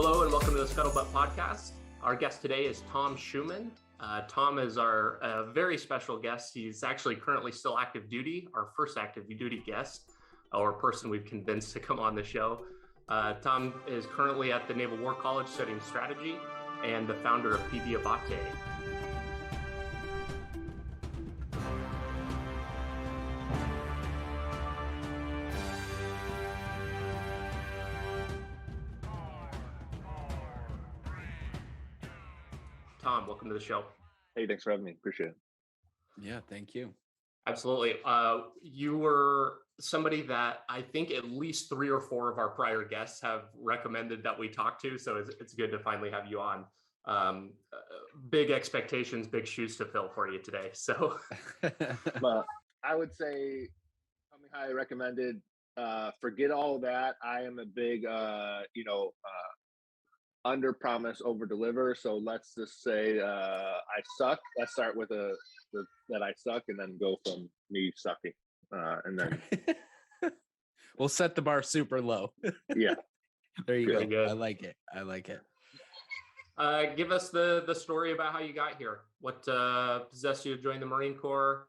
Hello and welcome to the Scuttlebutt Podcast. Our guest today is Thomas Schueman. Tom is our very special guest. He's actually currently still active duty, our first active duty guest, or person we've convinced to come on the show. Tom is currently at the Naval War College studying strategy and the founder of PB Abbate. Tom, welcome to the show. Hey, thanks for having me. Appreciate it. Yeah, thank you. Absolutely. You were somebody that I think at least 3 or 4 of our prior guests have recommended that we talk to. So it's good to finally have you on. Big expectations, big shoes to fill for you today. So I would say something highly recommended. Forget all of that. I am a big, under promise, over deliver. So let's just say I suck. Let's start with that I suck, and then go from me sucking, and then we'll set the bar super low. Yeah, there you Really go. good. I like it. Give us the story about how you got here. What possessed you to join the Marine Corps,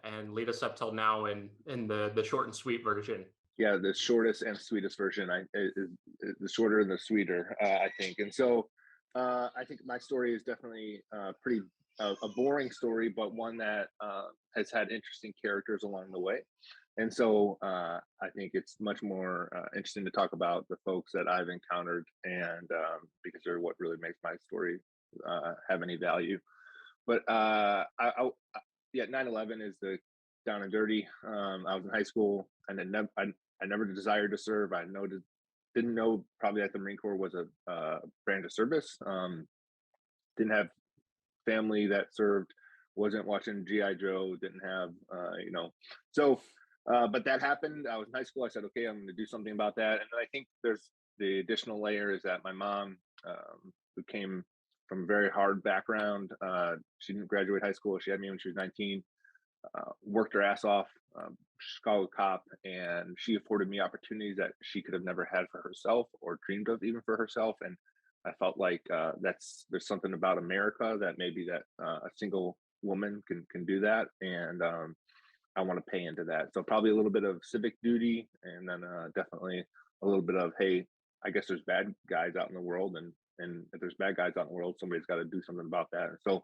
and lead us up till now in the short and sweet version. Yeah, the shortest and sweetest version. The shorter and the sweeter, I think. And so I think my story is definitely pretty a boring story, but one that has had interesting characters along the way. And so I think it's much more interesting to talk about the folks that I've encountered, and because they're what really makes my story have any value. But 9/11 is the down and dirty. I was in high school, and I never desired to serve. Didn't know probably that the Marine Corps was a branch of service. Didn't have family that served. Wasn't watching GI Joe. Didn't have So, but that happened. I was in high school. I said, okay, I'm going to do something about that. And I think there's the additional layer is that my mom, who came from a very hard background, she didn't graduate high school. She had me when she was 19. Worked her ass off, Chicago cop, and she afforded me opportunities that she could have never had for herself or dreamed of even for herself. And I felt like there's something about America that maybe that a single woman can do that, and I want to pay into that. So probably a little bit of civic duty, and then definitely a little bit of, hey, I guess there's bad guys out in the world, and if there's bad guys out in the world, somebody's got to do something about that. And so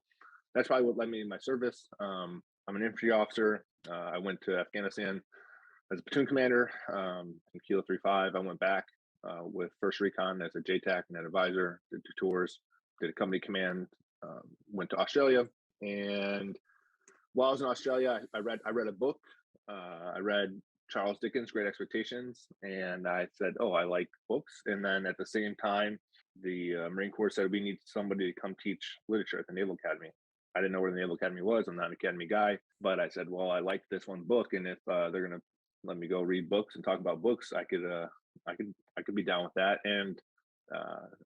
that's probably what led me in my service. I'm an infantry officer. I went to Afghanistan as a platoon commander in Kilo 3-5. I went back with First Recon as a JTAC and an advisor, did 2 tours, did a company command, went to Australia. And while I was in Australia, I read a book. I read Charles Dickens' Great Expectations, and I said, oh, I like books. And then at the same time, the Marine Corps said, we need somebody to come teach literature at the Naval Academy. I didn't know where the Naval Academy was. I'm not an Academy guy, but I said, well, I like this one book, and if they're going to let me go read books and talk about books, I could be down with that. And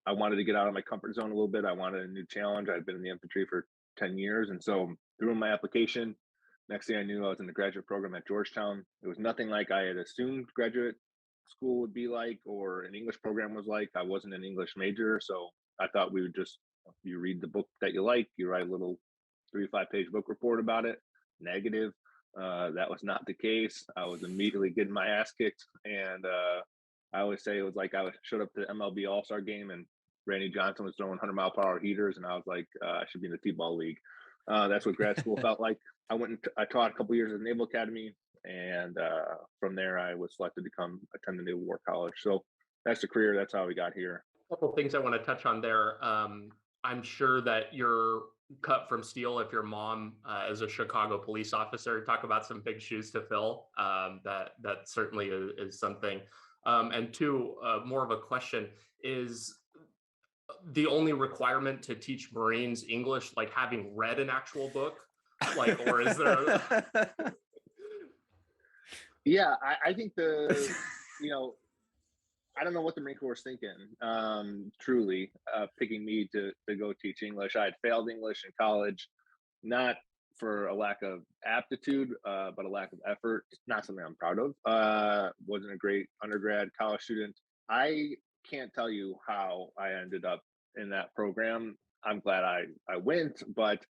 I wanted to get out of my comfort zone a little bit. I wanted a new challenge. I'd been in the infantry for 10 years. And so threw in my application. Next thing I knew, I was in the graduate program at Georgetown. It was nothing like I had assumed graduate school would be like, or an English program was like. I wasn't an English major, so I thought we would just, you read the book that you like, you write a little 3 to 5 page book report about it. Negative. That was not the case. I was immediately getting my ass kicked, and I always say it was like I showed up to the MLB All-Star game and Randy Johnson was throwing 100-mile-per-hour heaters, and I was like, I should be in the T-ball league. That's what grad school felt like. I taught a couple years at the Naval Academy, and from there I was selected to attend the Naval War College. So that's the career. That's how we got here. A couple of things I want to touch on there. I'm sure that you're cut from steel if your mom is a Chicago police officer. Talk about some big shoes to fill. That certainly is something. And 2, more of a question, is the only requirement to teach Marines English like having read an actual book? Like, or is there? Yeah, I think I don't know what the Marine Corps is thinking, truly, picking me to go teach English. I had failed English in college, not for a lack of aptitude, but a lack of effort. Not something I'm proud of. Wasn't a great undergrad, college student. I can't tell you how I ended up in that program. I'm glad I went, but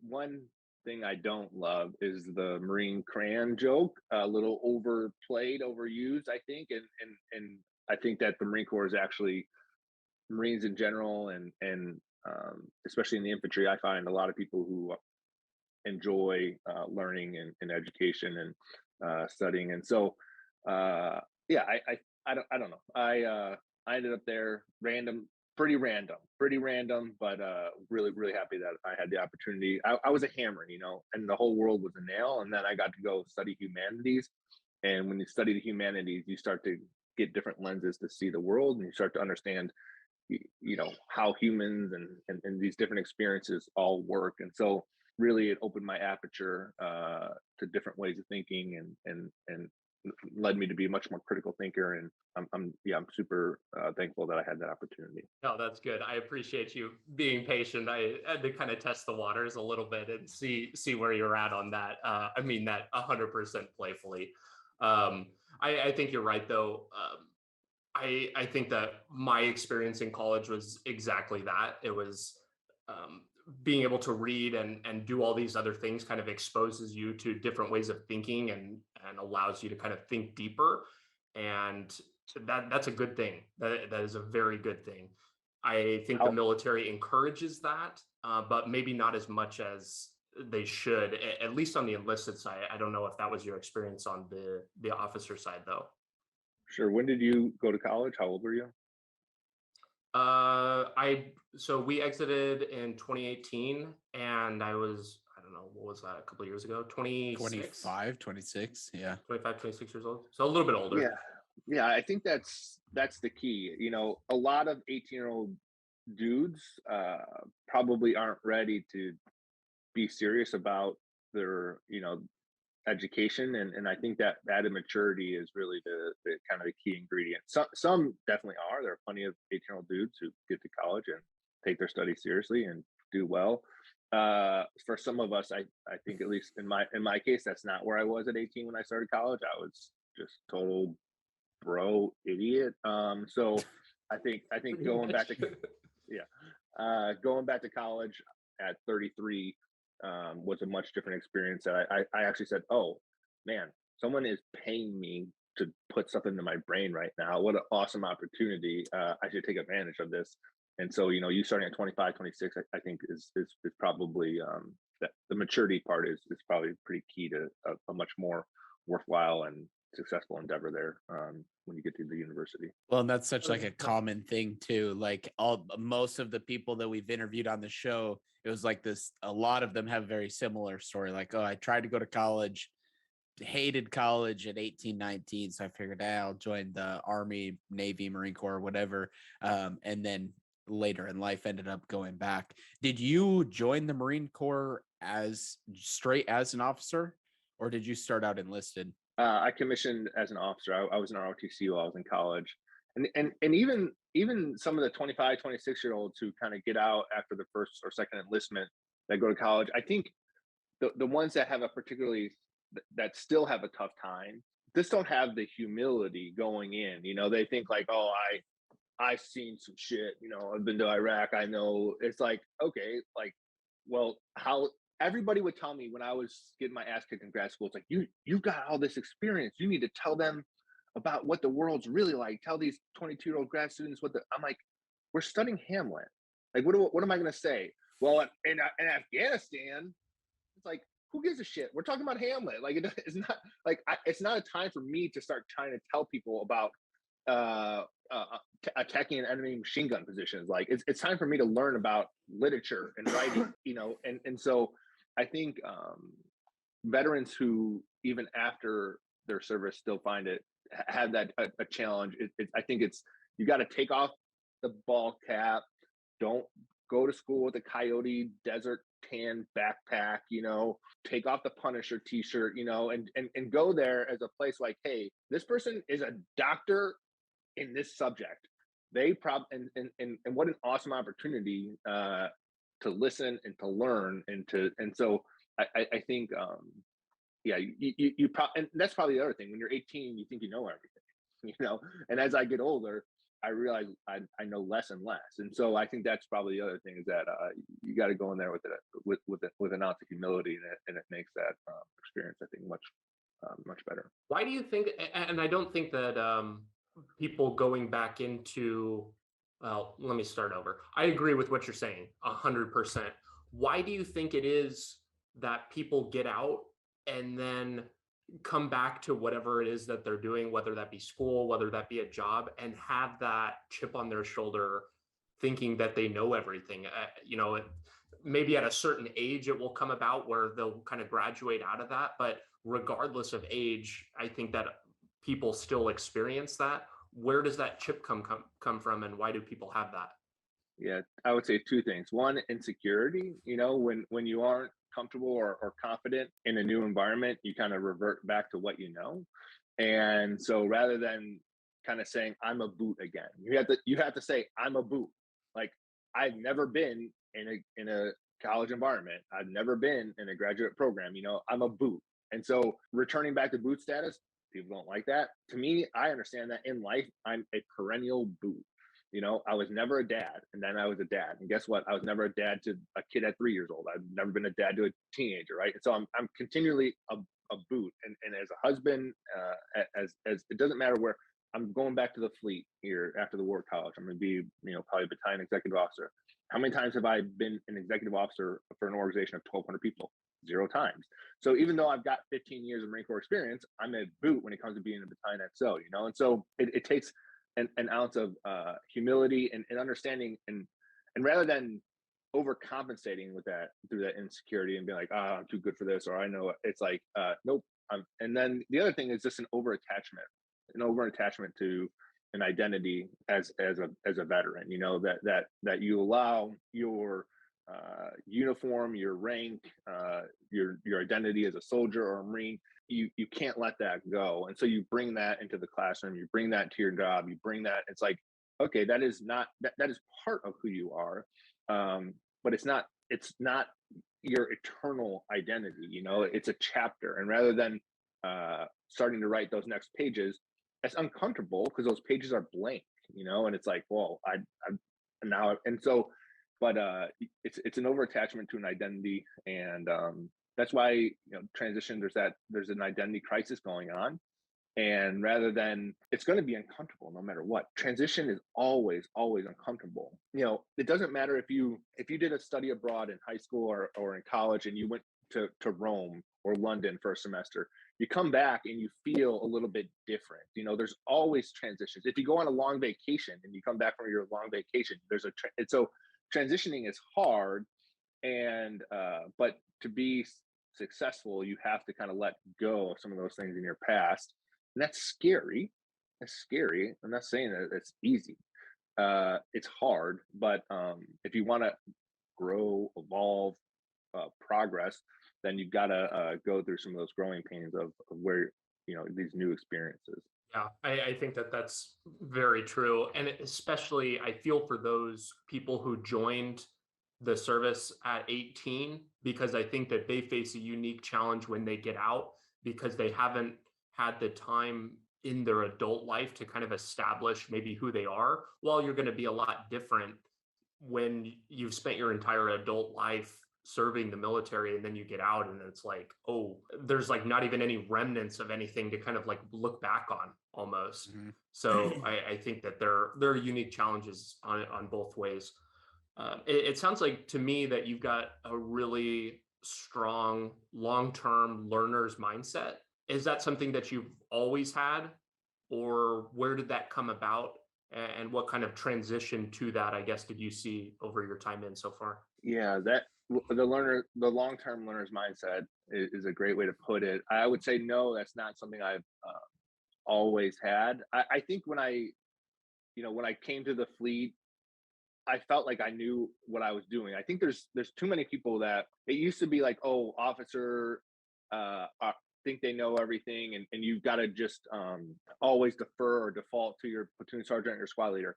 one thing I don't love is the Marine crayon joke. A little overplayed, overused, I think, and I think that the Marine Corps is actually Marines in general, and especially in the infantry, I find a lot of people who enjoy learning and education and studying, and so yeah, I don't know. I ended up there pretty random, but really happy that I had the opportunity. I was a hammer, and the whole world was a nail, and then I got to go study humanities. And when you study the humanities, you start to get different lenses to see the world, and you start to understand how humans and these different experiences all work. And so really it opened my aperture to different ways of thinking, and led me to be a much more critical thinker. And I'm super thankful that I had that opportunity. No, that's good. I appreciate you being patient. I had to kind of test the waters a little bit and see where you're at on that. I mean that 100% playfully. I think you're right though. I think that my experience in college was exactly that. It was being able to read and do all these other things kind of exposes you to different ways of thinking, and allows you to kind of think deeper. And that's a good thing. That is a very good thing. I think the military encourages that, but maybe not as much as they should, at least on the enlisted side. I don't know if that was your experience on the officer side though. Sure. When did you go to college? How old were you? So we exited in 2018, and I don't know, what was that, a couple of years ago? 25, 26, yeah. 25, 26 years old. So a little bit older. Yeah. I think that's the key. A lot of 18-year-old dudes probably aren't ready to be serious about their, education, and I think that immaturity is really the kind of the key ingredient. Some definitely are. There are plenty of 18-year-old dudes who get to college and take their studies seriously and do well. For some of us, I think, at least in my case, that's not where I was at 18 when I started college. I was just total bro idiot. So I think going back to going back to college at 33 was a much different experience. That I actually said, oh man, someone is paying me to put something into my brain right now. What an awesome opportunity. I should take advantage of this. And so, you starting at 25, 26, I think is probably that the maturity part is probably pretty key to a much more worthwhile and successful endeavor there when you get to the university. Well, and that's such like a common thing too. Like most of the people that we've interviewed on the show, it was like this. A lot of them have a very similar story. Like, oh, I tried to go to college, hated college at 18, 19. So I figured I'll join the Army, Navy, Marine Corps, whatever. And then later in life ended up going back. Did you join the Marine Corps as straight as an officer, or did you start out enlisted? I commissioned as an officer. I was in ROTC while I was in college. And even some of the 25, 26-year-olds who kind of get out after the first or second enlistment that go to college, I think the ones that have that still have a tough time, just don't have the humility going in. They think like, oh, I've seen some shit, I've been to Iraq. I know. It's like, okay, like, well, how everybody would tell me when I was getting my ass kicked in grad school, it's like, you've got all this experience. You need to tell them about what the world's really like. Tell these 22-year-old grad students I'm like, we're studying Hamlet. Like, what am I going to say? Well, in Afghanistan, it's like, who gives a shit? We're talking about Hamlet. Like, it's not like it's not a time for me to start trying to tell people about attacking an enemy machine gun positions. Like, it's time for me to learn about literature and writing, and so I think veterans who even after their service still have that a challenge. I think you got to take off the ball cap. Don't go to school with a Coyote desert tan backpack, take off the Punisher t-shirt, and go there as a place like, hey, this person is a doctor in this subject. They and what an awesome opportunity to listen and to learn and so I think you and that's probably the other thing. When you're 18, you think you know everything. And as I get older, I realize I know less and less. And so I think that's probably the other thing, is that you got to go in there with an ounce of humility, and it makes that experience, I think, much better. Why do you think, and I don't think that people going back into, well, let me start over. I agree with what you're saying 100%. Why do you think it is that people get out and then come back to whatever it is that they're doing, whether that be school, whether that be a job, and have that chip on their shoulder, thinking that they know everything? Maybe at a certain age it will come about where they'll kind of graduate out of that, but regardless of age, I think that people still experience that. Where does that chip come from, and why do people have that? Yeah, I would say two things. One, insecurity. When you aren't comfortable or confident in a new environment, you kind of revert back to what you know. And so rather than kind of saying I'm a boot again, you have to say I'm a boot. Like, I've never been in a college environment. I've never been in a graduate program. I'm a boot. And so returning back to boot status, people don't like that. To me, I understand that in life, I'm a perennial boot. I was never a dad, and then I was a dad. And guess what? I was never a dad to a kid at 3 years old. I've never been a dad to a teenager, right? And so I'm continually a boot. And as a husband, as it doesn't matter where. I'm going back to the fleet here after the War College. I'm going to be, probably a battalion executive officer. How many times have I been an executive officer for an organization of 1,200 people? 0 times. So even though I've got 15 years of Marine Corps experience, I'm a boot when it comes to being a battalion XO, And so it takes an ounce of humility and understanding, and rather than overcompensating with that through that insecurity and being like, I'm too good for this, or I know it. It's like, nope. And then the other thing is just an over attachment to an identity as a veteran. That you allow your uniform, your rank, your identity as a soldier or a Marine. You can't let that go. And so you bring that into the classroom, you bring that to your job, you bring that. It's like, okay, that is part of who you are. But it's not your eternal identity. It's a chapter. And rather than starting to write those next pages, it's uncomfortable because those pages are blank, and it's like, well, but it's an over attachment to an identity. And that's why, transition, there's an identity crisis going on. And rather than, it's going to be uncomfortable no matter what. Transition is always uncomfortable. It doesn't matter if you did a study abroad in high school or in college, and you went to Rome or London for a semester. You come back and you feel a little bit different. There's always transitions. If you go on a long vacation and you come back from your long vacation, so transitioning is hard. And but to be successful, you have to kind of let go of some of those things in your past. And that's scary. I'm not saying that it's easy. It's hard, but if you want to grow, evolve, progress, then you've got to go through some of those growing pains of where, these new experiences. Yeah, I think that that's very true. And especially I feel for those people who joined the service at 18, because I think that they face a unique challenge when they get out, because they haven't had the time in their adult life to kind of establish maybe who they are. Well, you're going to be a lot different when you've spent your entire adult life serving the military, and then you get out and it's like, oh, there's like not even any remnants of anything to kind of like look back on almost. Mm-hmm. So I think that there are unique challenges on both ways. It sounds like to me that you've got a really strong long-term learner's mindset. Is that something that you've always had, or where did that come about? And what kind of transition to that, I guess, did you see over your time in so far? Yeah, the long-term learner's mindset is a great way to put it. I would say, no, that's not something I've always had. I think when I came to the fleet, I felt like I knew what I was doing. I think there's too many people that it used to be like, oh, officer think they know everything, and you've got to just always defer or default to your platoon sergeant or your squad leader.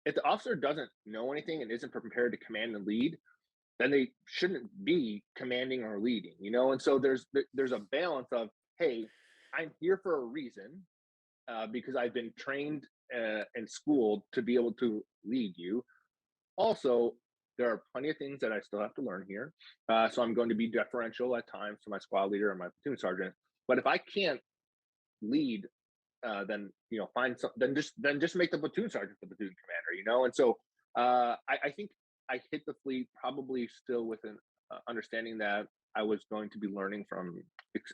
If the officer doesn't know anything and isn't prepared to command and lead, then they shouldn't be commanding or leading, And so there's a balance of, hey, I'm here for a reason. because I've been trained and schooled to be able to lead you. Also, there are plenty of things that I still have to learn here. So I'm going to be deferential at times to my squad leader or my platoon sergeant. But if I can't lead, then find some. Then just make the platoon sergeant the platoon commander. And so I think I hit the fleet probably still with an understanding that I was going to be learning from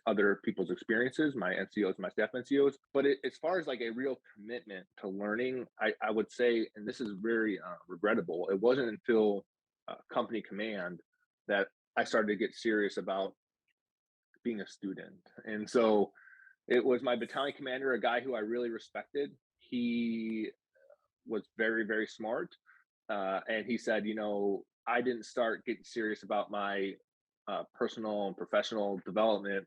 other people's experiences, my NCOs, my staff NCOs. But as far as like a real commitment to learning, I would say, and this is very regrettable, it wasn't until company command that I started to get serious about being a student. And so it was my battalion commander, a guy who I really respected. He was very, very smart. And he said, I didn't start getting serious about my personal and professional development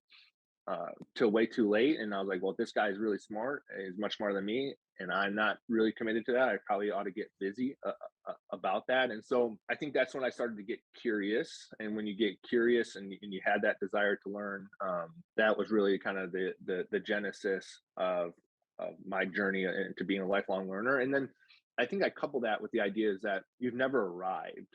till way too late. And I was like, well, this guy is really smart. He's much smarter than me. And I'm not really committed to that. I probably ought to get busy about that. And so I think that's when I started to get curious. And when you get curious and you had that desire to learn, that was really kind of the genesis of my journey into being a lifelong learner. And then I think I couple that with the idea is that you've never arrived.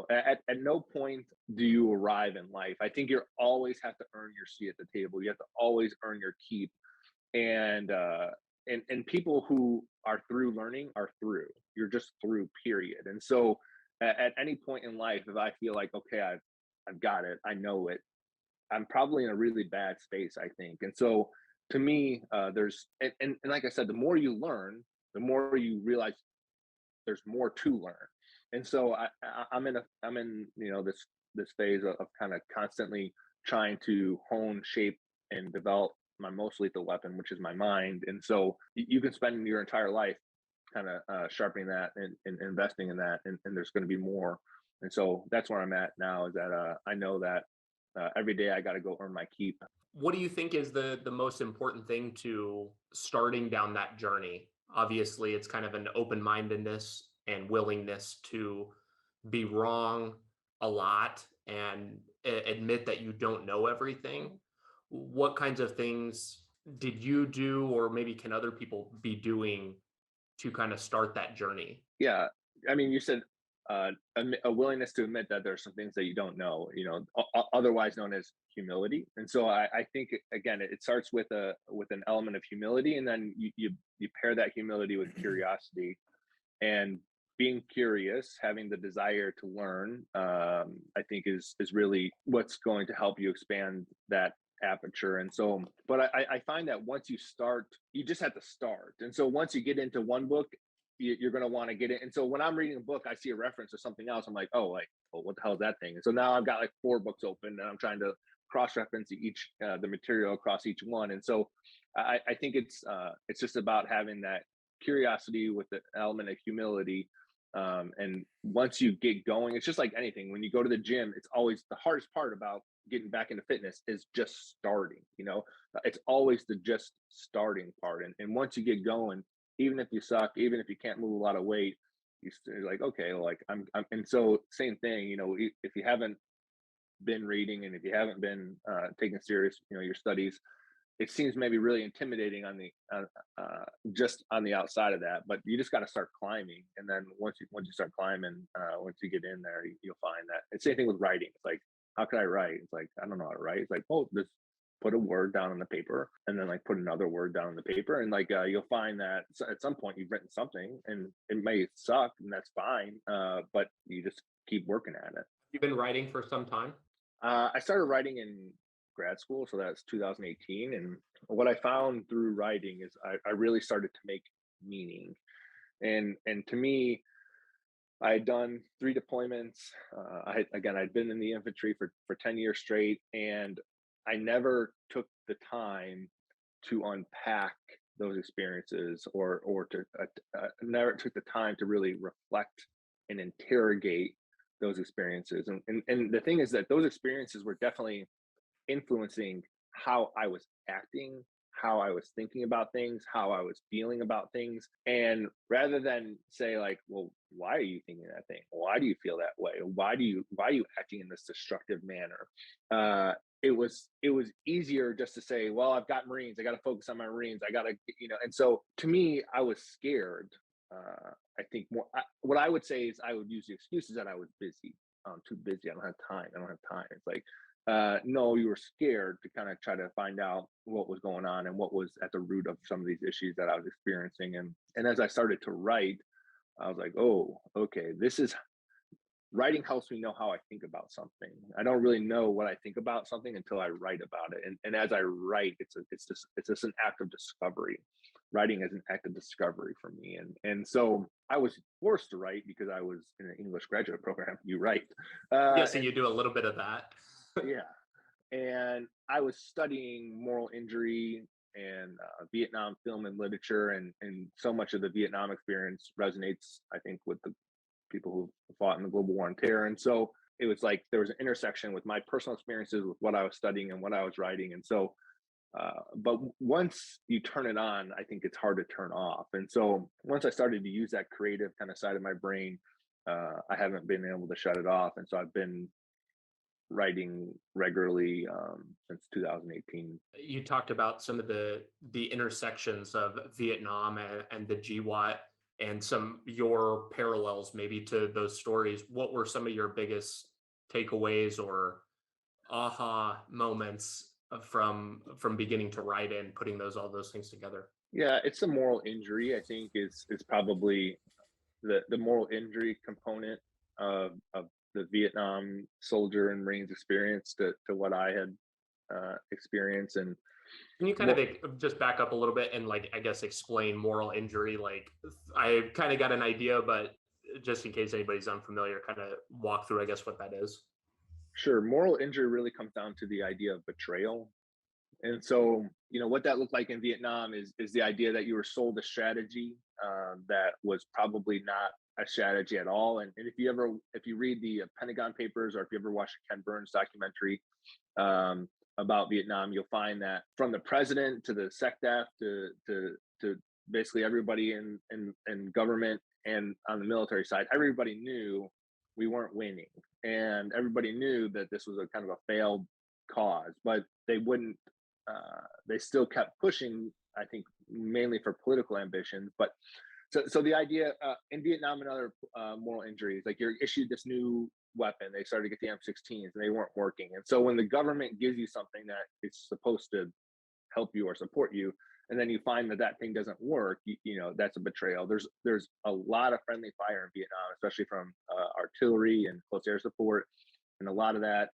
At no point do you arrive in life. I think you always have to earn your seat at the table. You have to always earn your keep. And people who are through learning are through. You're just through, period. And so at any point in life, if I feel like, okay, I've got it, I know it, I'm probably in a really bad space, I think. And so to me, there's, and like I said, the more you learn, the more you realize there's more to learn. And so I'm in this phase of kind of constantly trying to hone, shape, and develop my most lethal weapon, which is my mind. And so you can spend your entire life kind of sharpening that and investing in that, and there's going to be more. And so that's where I'm at now, is that I know that every day I got to go earn my keep. What do you think is the most important thing to starting down that journey? Obviously, it's kind of an open-mindedness and willingness to be wrong a lot and admit that you don't know everything. What kinds of things did you do, or maybe can other people be doing to kind of start that journey? Yeah, I mean, you said a willingness to admit that there's some things that you don't know, otherwise known as humility. And so I think, again, it starts with an element of humility, and then you pair that humility with curiosity. And being curious, having the desire to learn, I think is really what's going to help you expand that aperture. And so, but I find that once you start, you just have to start. And so once you get into one book, you're going to want to get it. And so when I'm reading a book, I see a reference to something else. I'm like, oh, what the hell is that thing? And so now I've got like 4 books open, and I'm trying to cross-reference each the material across each one. And so I think it's just about having that curiosity with the element of humility. And once you get going, it's just like anything. When you go to the gym, it's always the hardest part about getting back into fitness is just starting. It's always the just starting part. And once you get going, even if you suck, even if you can't move a lot of weight, you're like, okay, like I'm and so same thing, if you haven't been reading, and if you haven't been taking serious, your studies, it seems maybe really intimidating on the just on the outside of that, but you just got to start climbing. And then once you start climbing, once you get in there, you'll find that. It's the same thing with writing. It's like, how can I write? It's like, I don't know how to write. It's like, oh, just put a word down on the paper, and then like put another word down on the paper, and like you'll find that at some point you've written something, and it may suck, and that's fine, but you just keep working at it. You've been writing for some time? I started writing in grad school, so that's 2018. And what I found through writing is I really started to make meaning. And to me, I had done 3 deployments. I'd been in the infantry for 10 years straight, and I never took the time to unpack those experiences, or to never took the time to really reflect and interrogate those experiences. And the thing is that those experiences were definitely influencing how I was acting, how I was thinking about things, how I was feeling about things. And rather than say like, well, why are you thinking that thing? Why do you feel that way? Why are you acting in this destructive manner? it was easier just to say, well, I've got Marines, I got to focus on my Marines, I got to, and so to me, I was scared. I think what I would say is I would use the excuses that I was busy. I'm too busy, I don't have time. It's like, no, you were scared to kind of try to find out what was going on and what was at the root of some of these issues that I was experiencing. And as I started to write, I was like, oh, okay, this is writing helps me know how I think about something. I don't really know what I think about something until I write about it. And as I write, it's just an act of discovery. Writing is an act of discovery for me. And so I was forced to write because I was in an English graduate program. You write. So you do a little bit of that. Yeah. And I was studying moral injury and Vietnam film and literature, and so much of the Vietnam experience resonates, I think, with the people who fought in the global war on terror. And so it was like there was an intersection with my personal experiences with what I was studying and what I was writing. And so, but once you turn it on, I think it's hard to turn off. And so once I started to use that creative kind of side of my brain, I haven't been able to shut it off. And so I've been writing regularly since 2018. You talked about some of the intersections of Vietnam and the GWAT and some your parallels maybe to those stories. What were some of your biggest takeaways or aha moments from beginning to write and putting all those things together? Yeah, it's the moral injury, I think, is probably the moral injury component of the Vietnam soldier and Marines experience to what I had experienced. And can you kind of just back up a little bit and I guess explain moral injury? Like I kind of got an idea, but just in case anybody's unfamiliar, kind of walk through, I guess, what that is. Sure. Moral injury really comes down to the idea of betrayal. And so, what that looked like in Vietnam is the idea that you were sold a strategy that was probably not a strategy at all. And if you read the Pentagon Papers, or if you ever watch the Ken Burns documentary about Vietnam, you'll find that from the president to the SecDef to basically everybody in government and on the military side, everybody knew we weren't winning, and everybody knew that this was a kind of a failed cause, but they wouldn't. They still kept pushing, I think, mainly for political ambitions. But so the idea in Vietnam and other moral injuries, like you're issued this new weapon, they started to get the M16s and they weren't working. And so when the government gives you something that it's supposed to help you or support you, and then you find that thing doesn't work, that's a betrayal. There's a lot of friendly fire in Vietnam, especially from artillery and close air support, and a lot of that.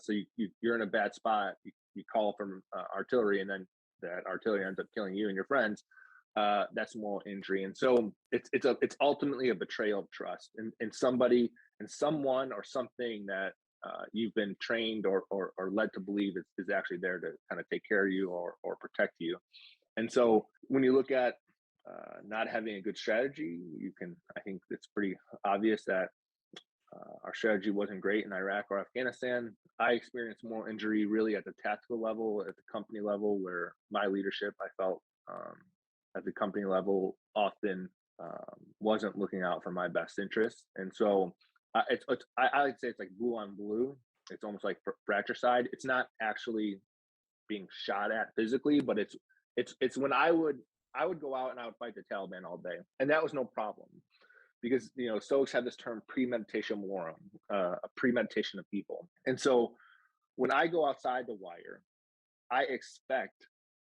So you're in a bad spot. You call from artillery, and then that artillery ends up killing you and your friends. That's moral injury. And so it's ultimately a betrayal of trust in somebody and someone or something that you've been trained or led to believe is actually there to kind of take care of you or protect you. And so when you look at not having a good strategy, I think it's pretty obvious that our strategy wasn't great in Iraq or Afghanistan. I experienced moral injury really at the tactical level, at the company level, where my leadership, I felt at the company level, often wasn't looking out for my best interests. And so I would say it's like blue on blue. It's almost like fratricide. It's not actually being shot at physically, but it's when I would go out and I would fight the Taliban all day, and that was no problem. Because Stoics have this term premeditation morum, a premeditation of people. And so when I go outside the wire, I expect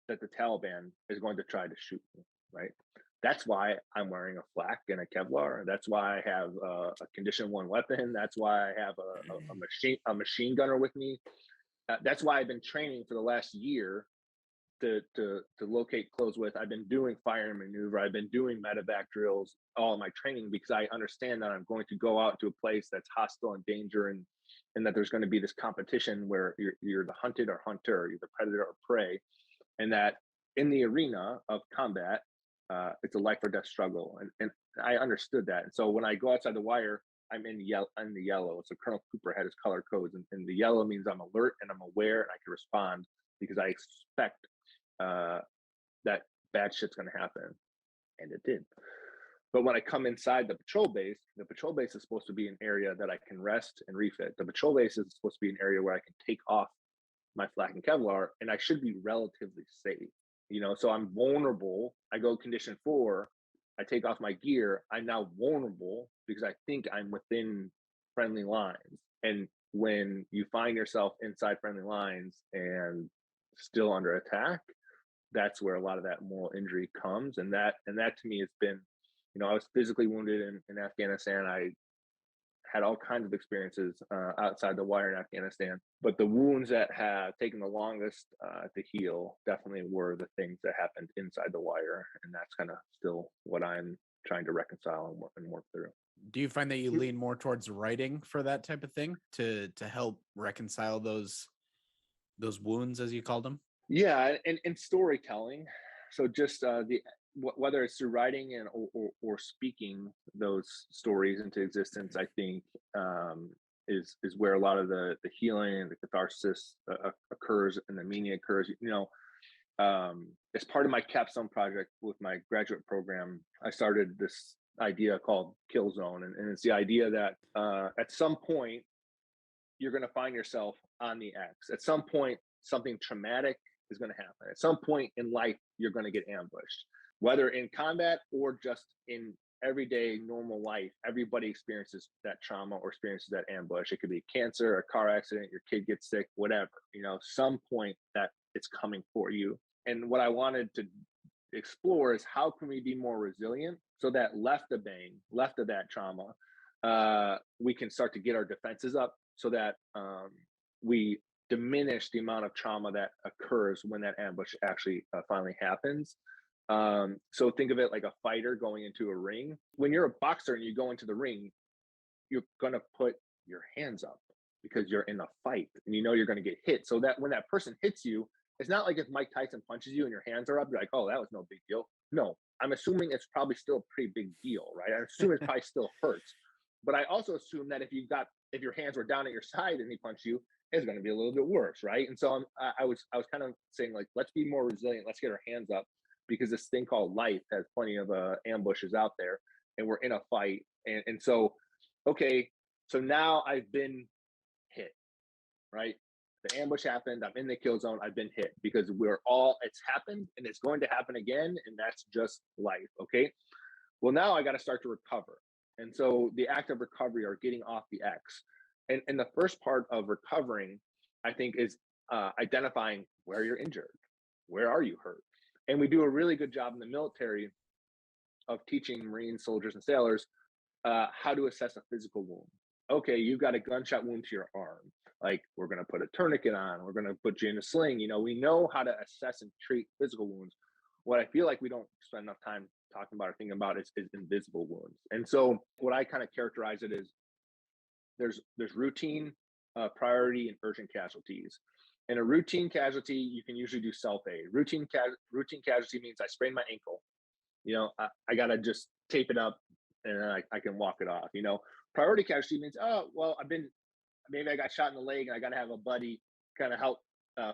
that the Taliban is going to try to shoot me, right? That's why I'm wearing a flak and a Kevlar. That's why I have a Condition 1 weapon. That's why I have a machine gunner with me. That's why I've been training for the last year to locate close with. I've been doing fire and maneuver. I've been doing medevac drills, all of my training, because I understand that I'm going to go out to a place that's hostile and danger, and that there's going to be this competition where you're the hunted or hunter, you're the predator or prey, and that in the arena of combat, it's a life or death struggle. And I understood that. And so when I go outside the wire, I'm in the yellow. So Colonel Cooper had his color codes, and the yellow means I'm alert and I'm aware and I can respond because I expect that bad shit's going to happen. And it did. But when I come inside the patrol base is supposed to be an area that I can rest and refit. The patrol base is supposed to be an area where I can take off my flak and Kevlar, and I should be relatively safe. So I'm vulnerable. I go condition 4, I take off my gear. I'm now vulnerable because I think I'm within friendly lines. And when you find yourself inside friendly lines and still under attack, that's where a lot of that moral injury comes. And that to me has been, I was physically wounded in Afghanistan. I had all kinds of experiences outside the wire in Afghanistan, but the wounds that have taken the longest to heal definitely were the things that happened inside the wire, and that's kind of still what I'm trying to reconcile and work through. Do you find that you lean more towards writing for that type of thing to help reconcile those wounds, as you called them? Yeah, and storytelling. So just whether it's through writing or speaking those stories into existence, I think is where a lot of the healing and the catharsis occurs and the meaning occurs. As part of my capstone project with my graduate program, I started this idea called Kill Zone, and it's the idea that at some point you're going to find yourself on the X. At some point, something traumatic is going to happen. At some point in life, you're going to get ambushed. Whether in combat or just in everyday normal life, everybody experiences that trauma or experiences that ambush. It could be cancer, a car accident, your kid gets sick, whatever. Some point that it's coming for you. And what I wanted to explore is how can we be more resilient so that left of that trauma, we can start to get our defenses up so that we diminish the amount of trauma that occurs when that ambush actually finally happens. So think of it like a fighter going into a ring. When you're a boxer and you go into the ring, you're going to put your hands up because you're in a fight and you're going to get hit. So that when that person hits you, it's not like if Mike Tyson punches you and your hands are up, you're like, oh, that was no big deal. No, I'm assuming it's probably still a pretty big deal, right? I assume it probably still hurts. But I also assume that if your hands were down at your side and he punched you, it's going to be a little bit worse, right? And so I was kind of saying, like, let's be more resilient. Let's get our hands up, because this thing called life has plenty of ambushes out there, and we're in a fight. And so, okay, so now I've been hit, right? The ambush happened. I'm in the kill zone. I've been hit because it's happened and it's going to happen again. And that's just life. Okay. Well, now I got to start to recover. And so the act of recovery or getting off the X. And the first part of recovering, I think, is identifying where you're injured. Where are you hurt? And we do a really good job in the military of teaching Marines, soldiers, and sailors how to assess a physical wound. Okay, you've got a gunshot wound to your arm. Like, we're going to put a tourniquet on. We're going to put you in a sling. We know how to assess and treat physical wounds. What I feel like we don't spend enough time talking about or thinking about is invisible wounds. And so what I kind of characterize it is there's routine, priority, and urgent casualties. In a routine casualty, you can usually do self-aid. Routine casualty means I sprained my ankle. I got to just tape it up and then I can walk it off. Priority casualty means, oh, well, maybe I got shot in the leg and I got to have a buddy kind of help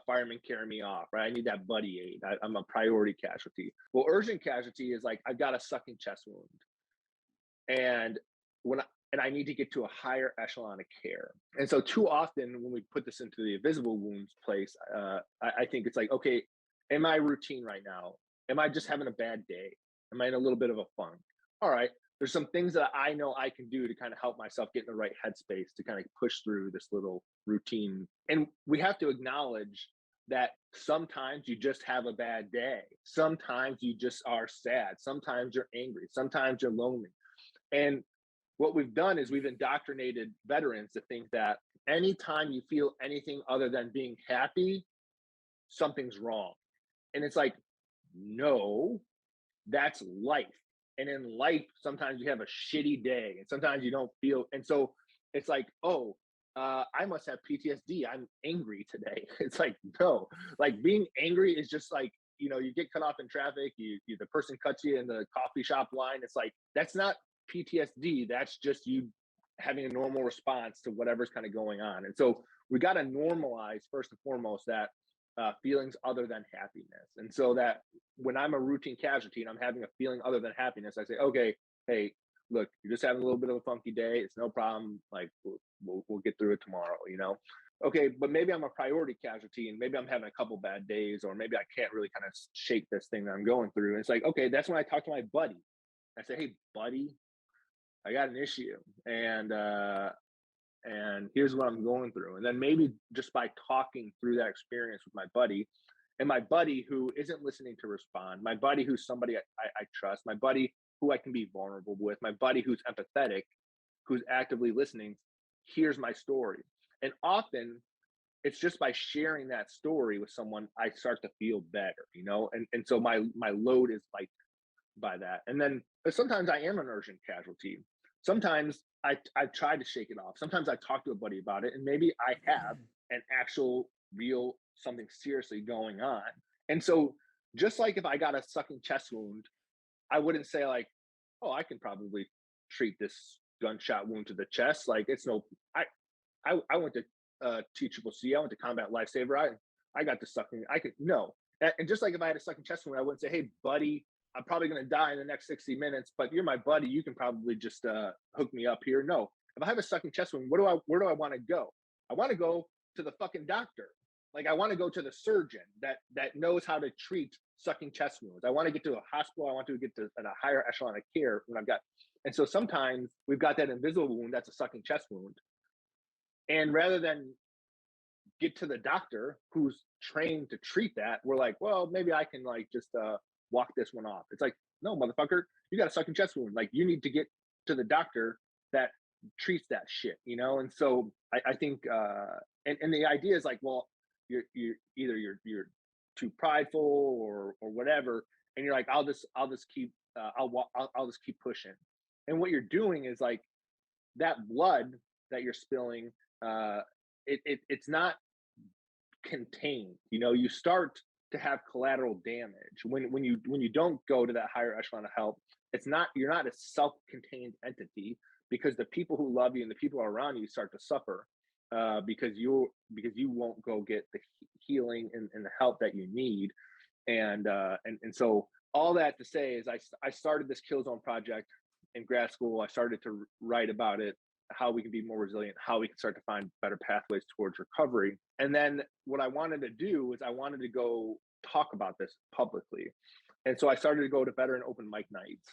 firemen carry me off, right? I need that buddy aid. I'm a priority casualty. Well, urgent casualty is like, I've got a sucking chest wound. And I need to get to a higher echelon of care. And so too often when we put this into the invisible wounds place, I think it's like, okay, am I routine right now? Am I just having a bad day? Am I in a little bit of a funk? All right, there's some things that I know I can do to kind of help myself get in the right headspace to kind of push through this little routine. And we have to acknowledge that sometimes you just have a bad day. Sometimes you just are sad. Sometimes you're angry. Sometimes you're lonely. And what we've done is we've indoctrinated veterans to think that anytime you feel anything other than being happy, something's wrong. And it's like, no, that's life. And in life, sometimes you have a shitty day and sometimes you don't feel. And so it's like, oh, I must have PTSD. I'm angry today. It's like, no, like being angry is just like, you get cut off in traffic. The person cuts you in the coffee shop line. It's like, that's not PTSD. That's just you having a normal response to whatever's kind of going on. And so we got to normalize first and foremost that feelings other than happiness. And so that when I'm a routine casualty and I'm having a feeling other than happiness, I say, okay, hey, look, you're just having a little bit of a funky day. It's no problem. Like we'll get through it tomorrow, okay, but maybe I'm a priority casualty and maybe I'm having a couple bad days, or maybe I can't really kind of shake this thing that I'm going through. And it's like, okay, that's when I talk to my buddy. I say, hey, buddy, I got an issue. And here's what I'm going through. And then maybe just by talking through that experience with my buddy, and my buddy who isn't listening to respond, my buddy who's somebody I trust, my buddy who I can be vulnerable with, my buddy who's empathetic, who's actively listening, here's my story. And often it's just by sharing that story with someone, I start to feel better, you know? And so my load is lightened by that. And then but sometimes I am an urgent casualty. Sometimes I've tried to shake it off. Sometimes I talk to a buddy about it, and maybe I have an actual real something seriously going on. And so just like if I got a sucking chest wound, I wouldn't say like, oh, I can probably treat this gunshot wound to the chest. Like it's no, I went to TCCC. I went to Combat Lifesaver. I got the sucking. I could no. And just like if I had a sucking chest wound, I wouldn't say, hey, buddy, I'm probably going to die in the next 60 minutes, but you're my buddy. You can probably just hook me up here. No, if I have a sucking chest wound, where do I want to go? I want to go to the fucking doctor. Like I want to go to the surgeon that knows how to treat sucking chest wounds. I want to get to a hospital. I want to get to a higher echelon of care when I've got. And so sometimes we've got that invisible wound that's a sucking chest wound. And rather than get to the doctor who's trained to treat that, we're like, well, maybe I can like just walk this one off. It's like, no, motherfucker, you got a sucking chest wound. Like you need to get to the doctor that treats that shit, you know? And so I think, and the idea is like, well, you're either you're too prideful or whatever. And you're like, I'll just keep, I'll just keep pushing. And what you're doing is like that blood that you're spilling, it's not contained, you know, you start to have collateral damage when you don't go to that higher echelon of help. You're not a self-contained entity, because the people who love you and the people around you start to suffer because you won't go get the healing and the help that you need. And so all that to say is I started this Kill Zone project in grad school. I started to write about it, how we can be more resilient, how we can start to find better pathways towards recovery. And then what I wanted to do was I wanted to go talk about this publicly. And so I started to go to veteran open mic nights.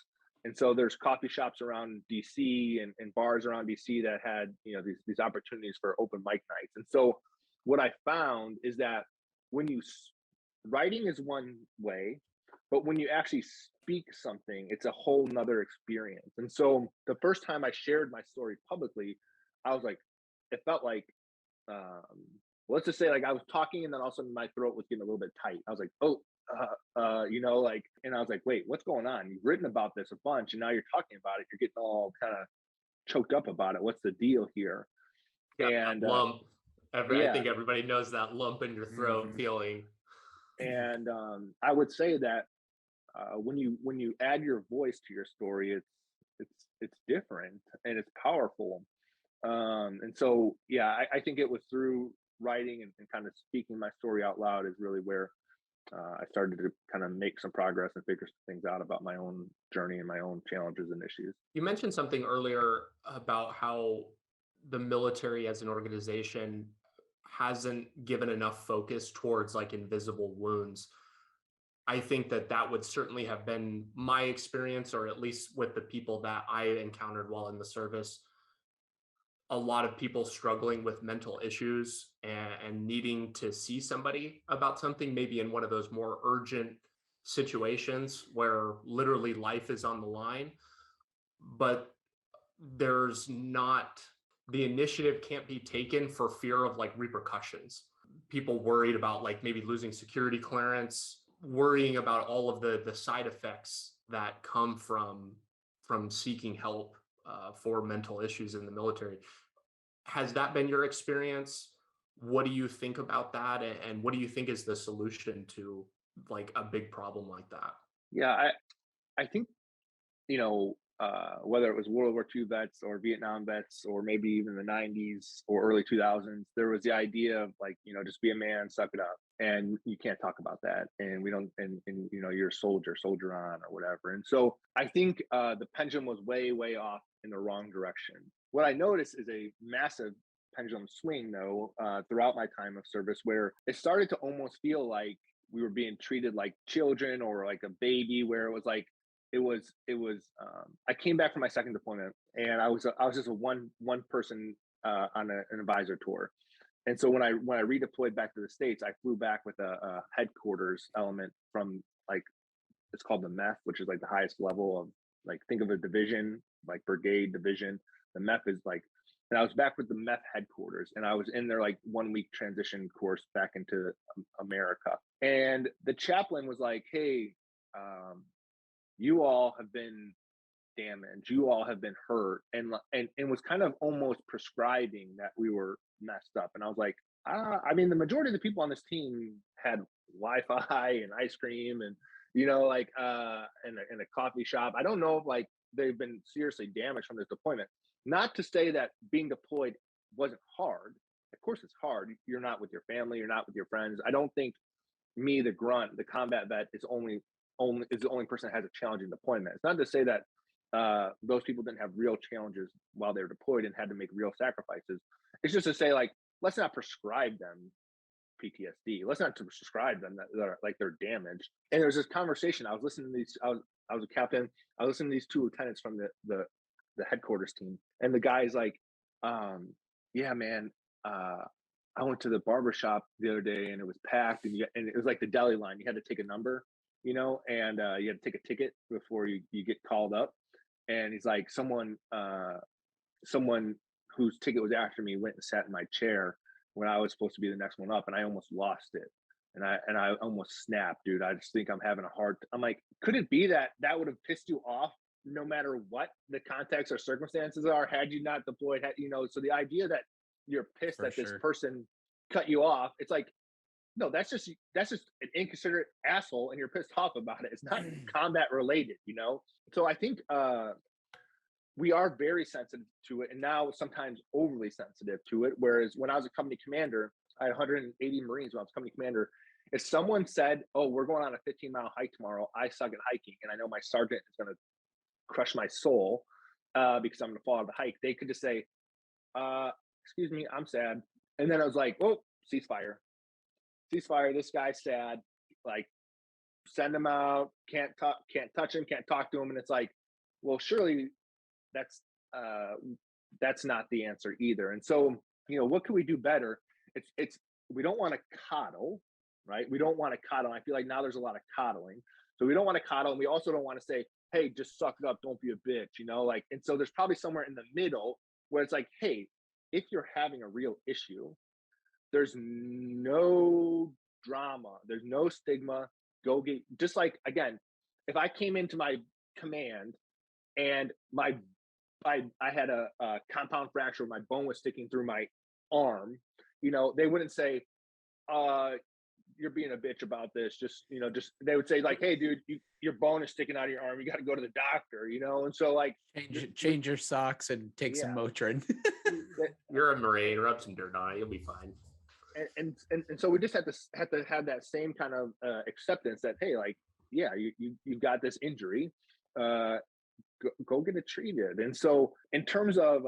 And so there's coffee shops around DC and bars around DC that had, you know, these opportunities for open mic nights. And so what I found is that writing is one way, but when you actually speak something, it's a whole nother experience. And so the first time I shared my story publicly, I was like, it felt like, let's just say like I was talking and then all of a sudden my throat was getting a little bit tight. I was like, oh, you know, like, and I was like, wait, what's going on? You've written about this a bunch and now you're talking about it. You're getting all kind of choked up about it. What's the deal here? And lump. I think everybody knows that lump in your throat feeling. And I would say that when you add your voice to your story, it's different and it's powerful. And so, yeah, I think it was through writing and kind of speaking my story out loud is really where I started to kind of make some progress and figure some things out about my own journey and my own challenges and issues. You mentioned something earlier about how the military as an organization hasn't given enough focus towards like invisible wounds. I think that would certainly have been my experience, or at least with the people that I encountered while in the service. A lot of people struggling with mental issues and needing to see somebody about something, maybe in one of those more urgent situations where literally life is on the line, but there's not, the initiative can't be taken for fear of like repercussions. People worried about like maybe losing security clearance, worrying about all of the side effects that come from seeking help for mental issues in the military. Has that been your experience? What do you think about that? And what do you think is the solution to like a big problem like that? Yeah, I think, you know, whether it was World War II vets or Vietnam vets, or maybe even the 90s or early 2000s, there was the idea of like, you know, just be a man, suck it up. And you can't talk about that. And we don't, and you know, you're a soldier on or whatever. And so I think the pendulum was way, way off in the wrong direction. What I noticed is a massive pendulum swing though, throughout my time of service, where it started to almost feel like we were being treated like children or like a baby, where it was like, I came back from my second deployment, and I was just a one person on an advisor tour. And so when I redeployed back to the States, I flew back with a headquarters element from, like, it's called the MEF, which is like the highest level of, like, think of a division, like brigade division. The MEF is like, and I was back with the MEF headquarters, and I was in their like 1 week transition course back into America. And the chaplain was like, hey, you all have been damaged, you all have been hurt, and was kind of almost prescribing that we were messed up. And I was like, I mean, the majority of the people on this team had Wi-Fi and ice cream and, like in a coffee shop. I don't know if like they've been seriously damaged from this deployment. Not to say that being deployed wasn't hard. Of course it's hard. You're not with your family, you're not with your friends. I don't think me, the grunt, the combat vet, is the only person that has a challenging deployment. It's not to say that those people didn't have real challenges while they were deployed and had to make real sacrifices. It's just to say, like, let's not prescribe them PTSD. Let's not prescribe them that like they're damaged. And there was this conversation. I was listening to these. I was a captain. I was listening to these two lieutenants from the headquarters team, and the guy's like, "Yeah, man. I went to the barber shop the other day, and it was packed, and it was like the deli line. You had to take a number, and you had to take a ticket before you get called up." And he's like, someone whose ticket was after me went and sat in my chair when I was supposed to be the next one up, and I almost lost it. And I almost snapped, dude. I just think I'm having a hard. I'm like, could it be that would have pissed you off no matter what the context or circumstances are, had you not deployed? So the idea that you're pissed that this person cut you off, it's like, no, that's just an inconsiderate asshole, and you're pissed off about it. It's not combat related, So I think we are very sensitive to it, and now sometimes overly sensitive to it. Whereas when I was a company commander, I had 180 Marines when I was company commander. If someone said, "Oh, we're going on a 15-mile hike tomorrow. I suck at hiking, and I know my sergeant is going to crush my soul because I'm going to fall out of the hike," they could just say, "Excuse me, I'm sad." And then I was like, "Oh, ceasefire. This guy's sad. Like, send him out. Can't touch him. Can't talk to him." And it's like, well, surely that's not the answer either. And so, what can we do better? It's we don't want to coddle, right? We don't want to coddle. I feel like now there's a lot of coddling. So we don't want to coddle, and we also don't want to say, "Hey, just suck it up. Don't be a bitch," like. And so there's probably somewhere in the middle where it's like, "Hey, if you're having a real issue, there's no drama, there's no stigma. Go get, just like, again, if I came into my command and I had a compound fracture, my bone was sticking through my arm, they wouldn't say, you're being a bitch about this. Just they would say, like, "Hey, dude, your bone is sticking out of your arm. You got to go to the doctor," And so, like, change your socks and take some Motrin. You're a Marine. Rub some dirt on it. You'll be fine. And so we just have to have that same kind of acceptance that, hey, like, yeah, you've got this injury. Go get it treated. And so, in terms of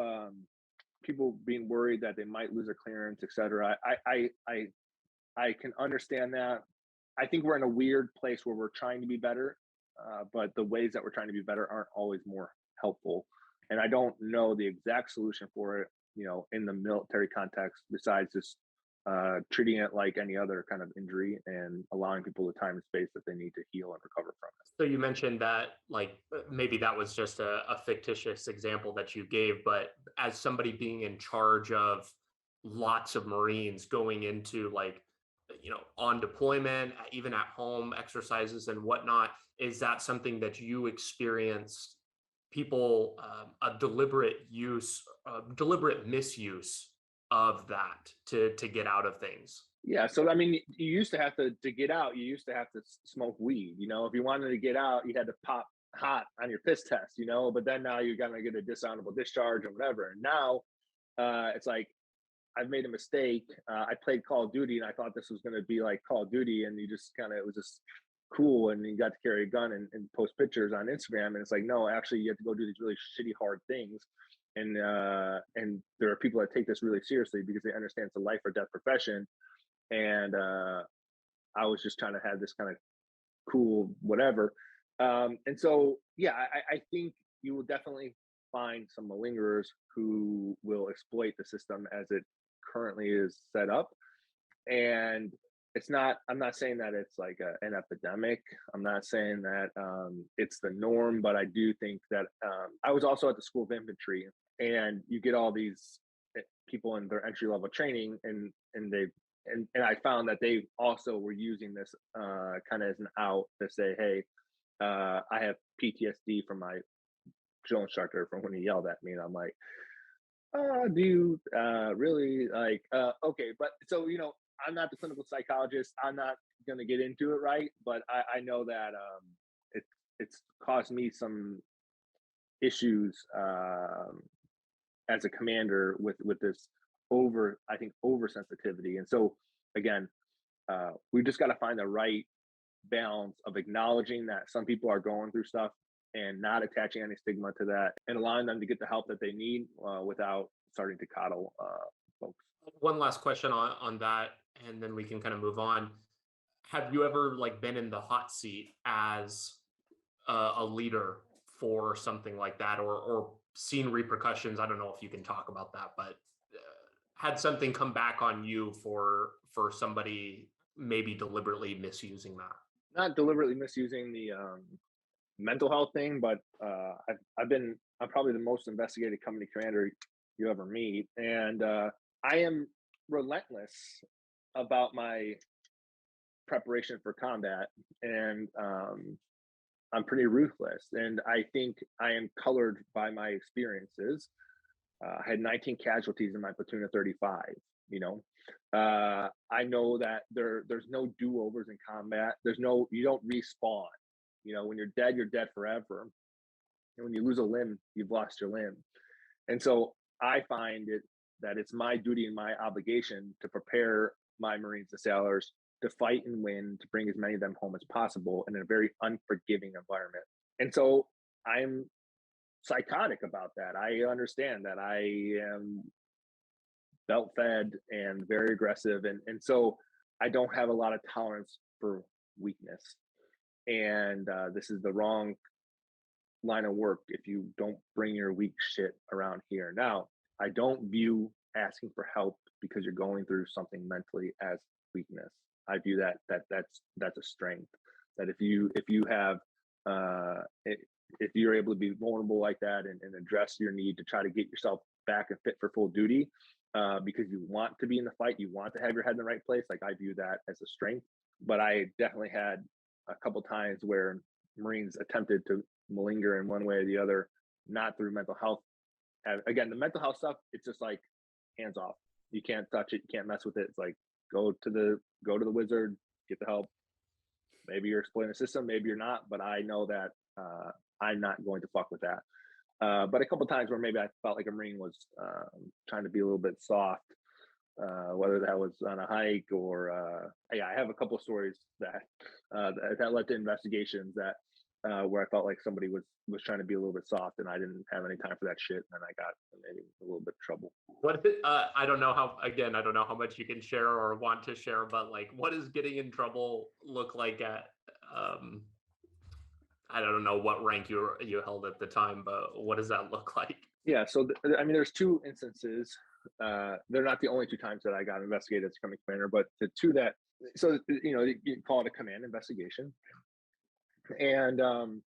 people being worried that they might lose their clearance, etc., I can understand that. I think we're in a weird place where we're trying to be better, but the ways that we're trying to be better aren't always more helpful. And I don't know the exact solution for it, in the military context, besides just treating it like any other kind of injury and allowing people the time and space that they need to heal and recover from it. So you mentioned that, like, maybe that was just a fictitious example that you gave, but as somebody being in charge of lots of Marines going into, like, on deployment, even at home exercises and whatnot, is that something that you experienced people a deliberate misuse of that to get out of things? Yeah. So, I mean, you used to have to get out, you used to have to smoke weed. If you wanted to get out, you had to pop hot on your piss test, but then now you're going to get a dishonorable discharge or whatever. And now it's like, I've made a mistake. I played Call of Duty and I thought this was going to be like Call of Duty, and it was just cool, and you got to carry a gun and post pictures on Instagram. And it's like, no, actually, you have to go do these really shitty, hard things. and there are people that take this really seriously because they understand it's a life or death profession. And I was just trying to have this kind of cool whatever. And so, yeah, I think you will definitely find some malingerers who will exploit the system as it currently is set up. And I'm not saying that it's like an epidemic. I'm not saying that it's the norm, but I do think that I was also at the School of Infantry, and you get all these people in their entry level training, and I found that they also were using this kind of as an out to say, hey, I have PTSD from my drill instructor from when he yelled at me. And I'm like, dude, really? Like, okay. But so, I'm not the clinical psychologist. I'm not going to get into it, right? But I know that it's caused me some issues as a commander with this oversensitivity. And so, again, we just got to find the right balance of acknowledging that some people are going through stuff and not attaching any stigma to that, and allowing them to get the help that they need without starting to coddle folks. One last question on that, and then we can kind of move on. Have you ever been in the hot seat as a leader for something like that, or seen repercussions? I don't know if you can talk about that, but had something come back on you for somebody maybe deliberately misusing that? Not deliberately misusing the mental health thing, but I'm probably the most investigated company commander you ever meet, and I am relentless about my preparation for combat, and I'm pretty ruthless, and I think I am colored by my experiences. I had 19 casualties in my platoon of 35. I know that there's no do-overs in combat. You don't respawn. When you're dead forever. And when you lose a limb, you've lost your limb. And so I find that it's my duty and my obligation to prepare my Marines and sailors to fight and win, to bring as many of them home as possible in a very unforgiving environment. And so I'm psychotic about that. I understand that I am belt fed and very aggressive. And so I don't have a lot of tolerance for weakness. And this is the wrong line of work if you don't bring your weak shit around here. Now, I don't view asking for help because you're going through something mentally as weakness. I view that's a strength. That if you have if you're able to be vulnerable like that and address your need to try to get yourself back and fit for full duty because you want to be in the fight, you want to have your head in the right place, I view that as a strength. But I definitely had a couple times where Marines attempted to malinger in one way or the other, not through mental health. Again, the mental health stuff, it's just hands off. You can't touch it. You can't mess with it. It's go to the wizard, get the help. Maybe you're exploiting the system, maybe you're not, but I know that I'm not going to fuck with that. But a couple times where maybe I felt like a Marine was trying to be a little bit soft, whether that was on a hike or I have a couple of stories that led to investigations that where I felt like somebody was trying to be a little bit soft, and I didn't have any time for that shit, and I got maybe a little bit of trouble. What if it, I don't know how much you can share or want to share, but what does getting in trouble look like at I don't know what rank you held at the time, but what does that look like? Yeah, so there's two instances. They're not the only two times that I got investigated as company commander, but the two that, so you call it a command investigation, and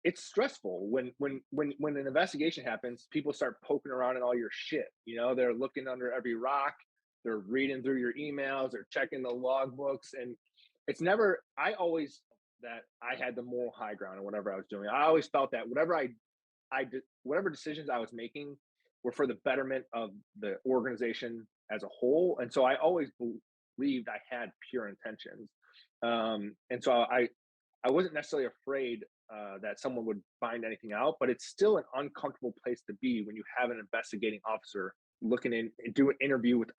it's stressful when an investigation happens. People start poking around in all your shit. They're looking under every rock. They're reading through your emails. They're checking the logbooks, and it's never. I always that I had the moral high ground in whatever I was doing. I always felt that whatever I did, whatever decisions I was making were for the betterment of the organization as a whole. And so I always believed I had pure intentions. And so I wasn't necessarily afraid that someone would find anything out, but it's still an uncomfortable place to be when you have an investigating officer looking in and do an interview with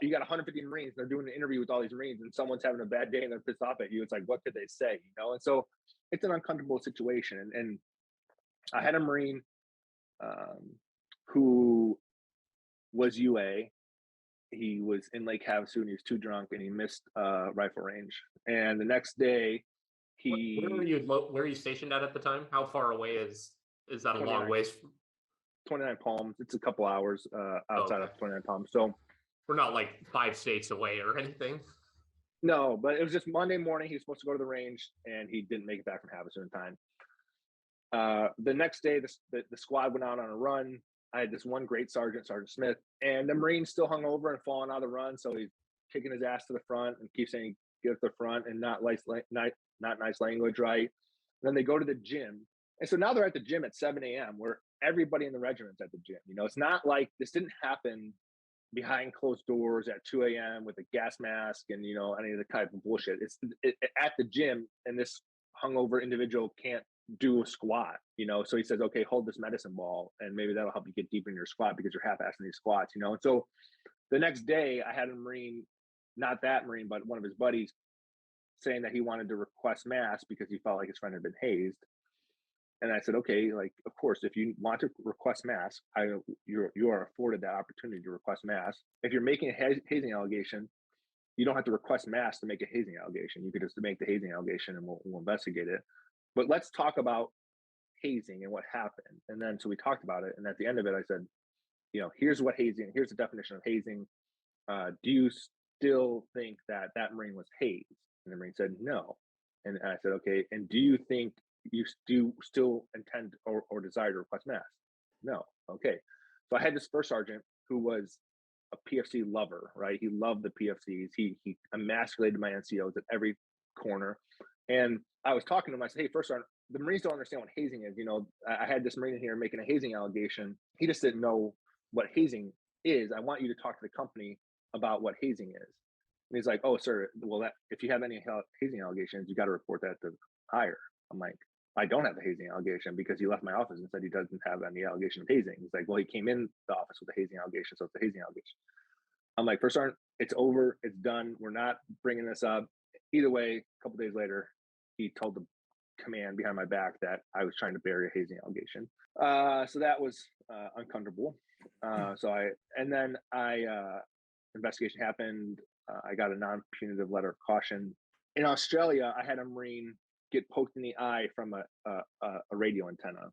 you got 150 Marines, they're doing an interview with all these Marines, and someone's having a bad day and they're pissed off at you. It's what could they say? And so it's an uncomfortable situation. And I had a Marine who was UA. He was in Lake Havasu and he was too drunk and he missed rifle range. And the next day, where are you stationed at the time? How far away is that? A long ways? 29 Palms. It's a couple hours outside of 29 Palms. So we're not like 5 states away or anything. No, but it was just Monday morning. He was supposed to go to the range and he didn't make it back from Havasu in time. The next day, the squad went out on a run. I had this one great sergeant, Sergeant Smith, and the Marines still hung over and falling out of the run. So he's kicking his ass to the front and keeps saying, get to the front and not nice language, right? And then they go to the gym. And so now they're at the gym at 7 a.m. where everybody in the regiment's at the gym. You know, it's not like this didn't happen behind closed doors at 2 a.m. with a gas mask and, you know, any of the type of bullshit. It's at the gym, and this hungover individual can't do a squat, you know? So he says, okay, hold this medicine ball and maybe that'll help you get deeper in your squat because you're half-assing these squats, you know? And so the next day I had a Marine, not that Marine, but one of his buddies saying that he wanted to request mass because he felt like his friend had been hazed. And I said, okay, like, of course, if you want to request mass, you are afforded that opportunity to request mass. If you're making a hazing allegation, you don't have to request mass to make a hazing allegation. You could just make the hazing allegation and we'll investigate it. But let's talk about hazing and what happened. And then, so we talked about it. And at the end of it, I said, you know, here's the definition of hazing. Do you still think that Marine was hazed? And the Marine said, no. And I said, okay. And do you think you do still intend or desire to request mass? No. Okay. So I had this first sergeant who was a PFC lover, right? He loved the PFCs. He emasculated my NCOs at every corner. And I was talking to him. I said, hey, first sergeant, the Marines don't understand what hazing is. You know, I had this Marine in here making a hazing allegation. He just didn't know what hazing is. I want you to talk to the company about what hazing is. And he's like, oh, sir, well, if you have any hazing allegations, you got to report that to higher. I'm like, I don't have a hazing allegation because he left my office and said he doesn't have any allegation of hazing. He's like, well, he came in the office with a hazing allegation, so it's a hazing allegation. I'm like, first sergeant, it's over, it's done. We're not bringing this up. Either way, a couple days later, he told the command behind my back that I was trying to bury a hazing allegation. So that was uncomfortable. Investigation happened. I got a non-punitive letter of caution. In Australia, I had a Marine get poked in the eye from a radio antenna.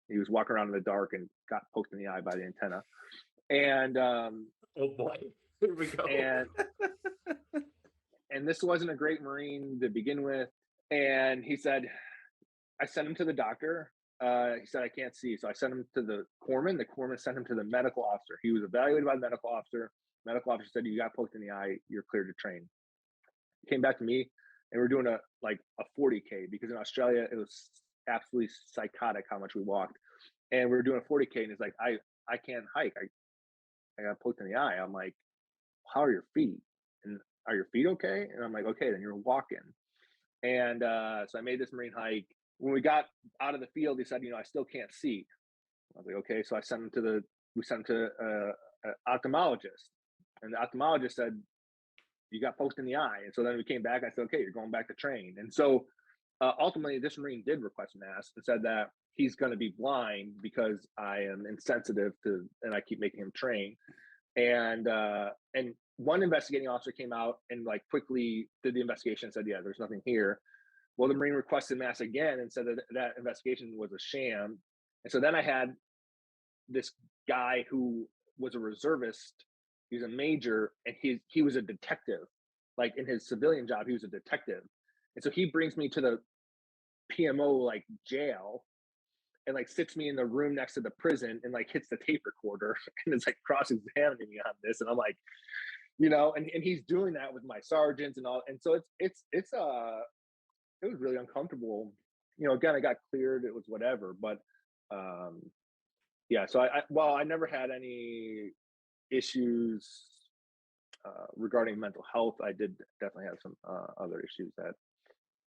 He was walking around in the dark and got poked in the eye by the antenna. And oh boy, here we go. And this wasn't a great Marine to begin with. And he said, I sent him to the doctor. He said, I can't see. So I sent him to the corpsman. The corpsman sent him to the medical officer. He was evaluated by the medical officer. Medical officer said, you got poked in the eye. You're cleared to train. He came back to me and we're doing a 40K because in Australia, it was absolutely psychotic how much we walked. And we were doing a 40K and he's like, I can't hike. I got poked in the eye. I'm like, how are your feet? And are your feet okay? And I'm like, okay, then you're walking. And so I made this Marine hike. When we got out of the field, he said, you know, I still can't see. I was like, okay. So I sent him to an ophthalmologist. And the ophthalmologist said, you got poked in the eye. And so then we came back. I said, okay, you're going back to train. And so ultimately, this Marine did request mass and said that he's going to be blind because I am insensitive to, and I keep making him train. And one investigating officer came out and like quickly did the investigation and said, yeah, there's nothing here. Well, the Marine requested mass again and said that investigation was a sham. And so then I had this guy who was a reservist. He was a major and he was a detective. Like in his civilian job, he was a detective. And so he brings me to the PMO like jail and like sits me in the room next to the prison and like hits the tape recorder and it's like cross-examining me on this. And I'm like, you know, and he's doing that with my sergeants and all. And so it was really uncomfortable. You know, again, I got cleared, it was whatever, but yeah, so I never had any issues regarding mental health. I did definitely have some other issues that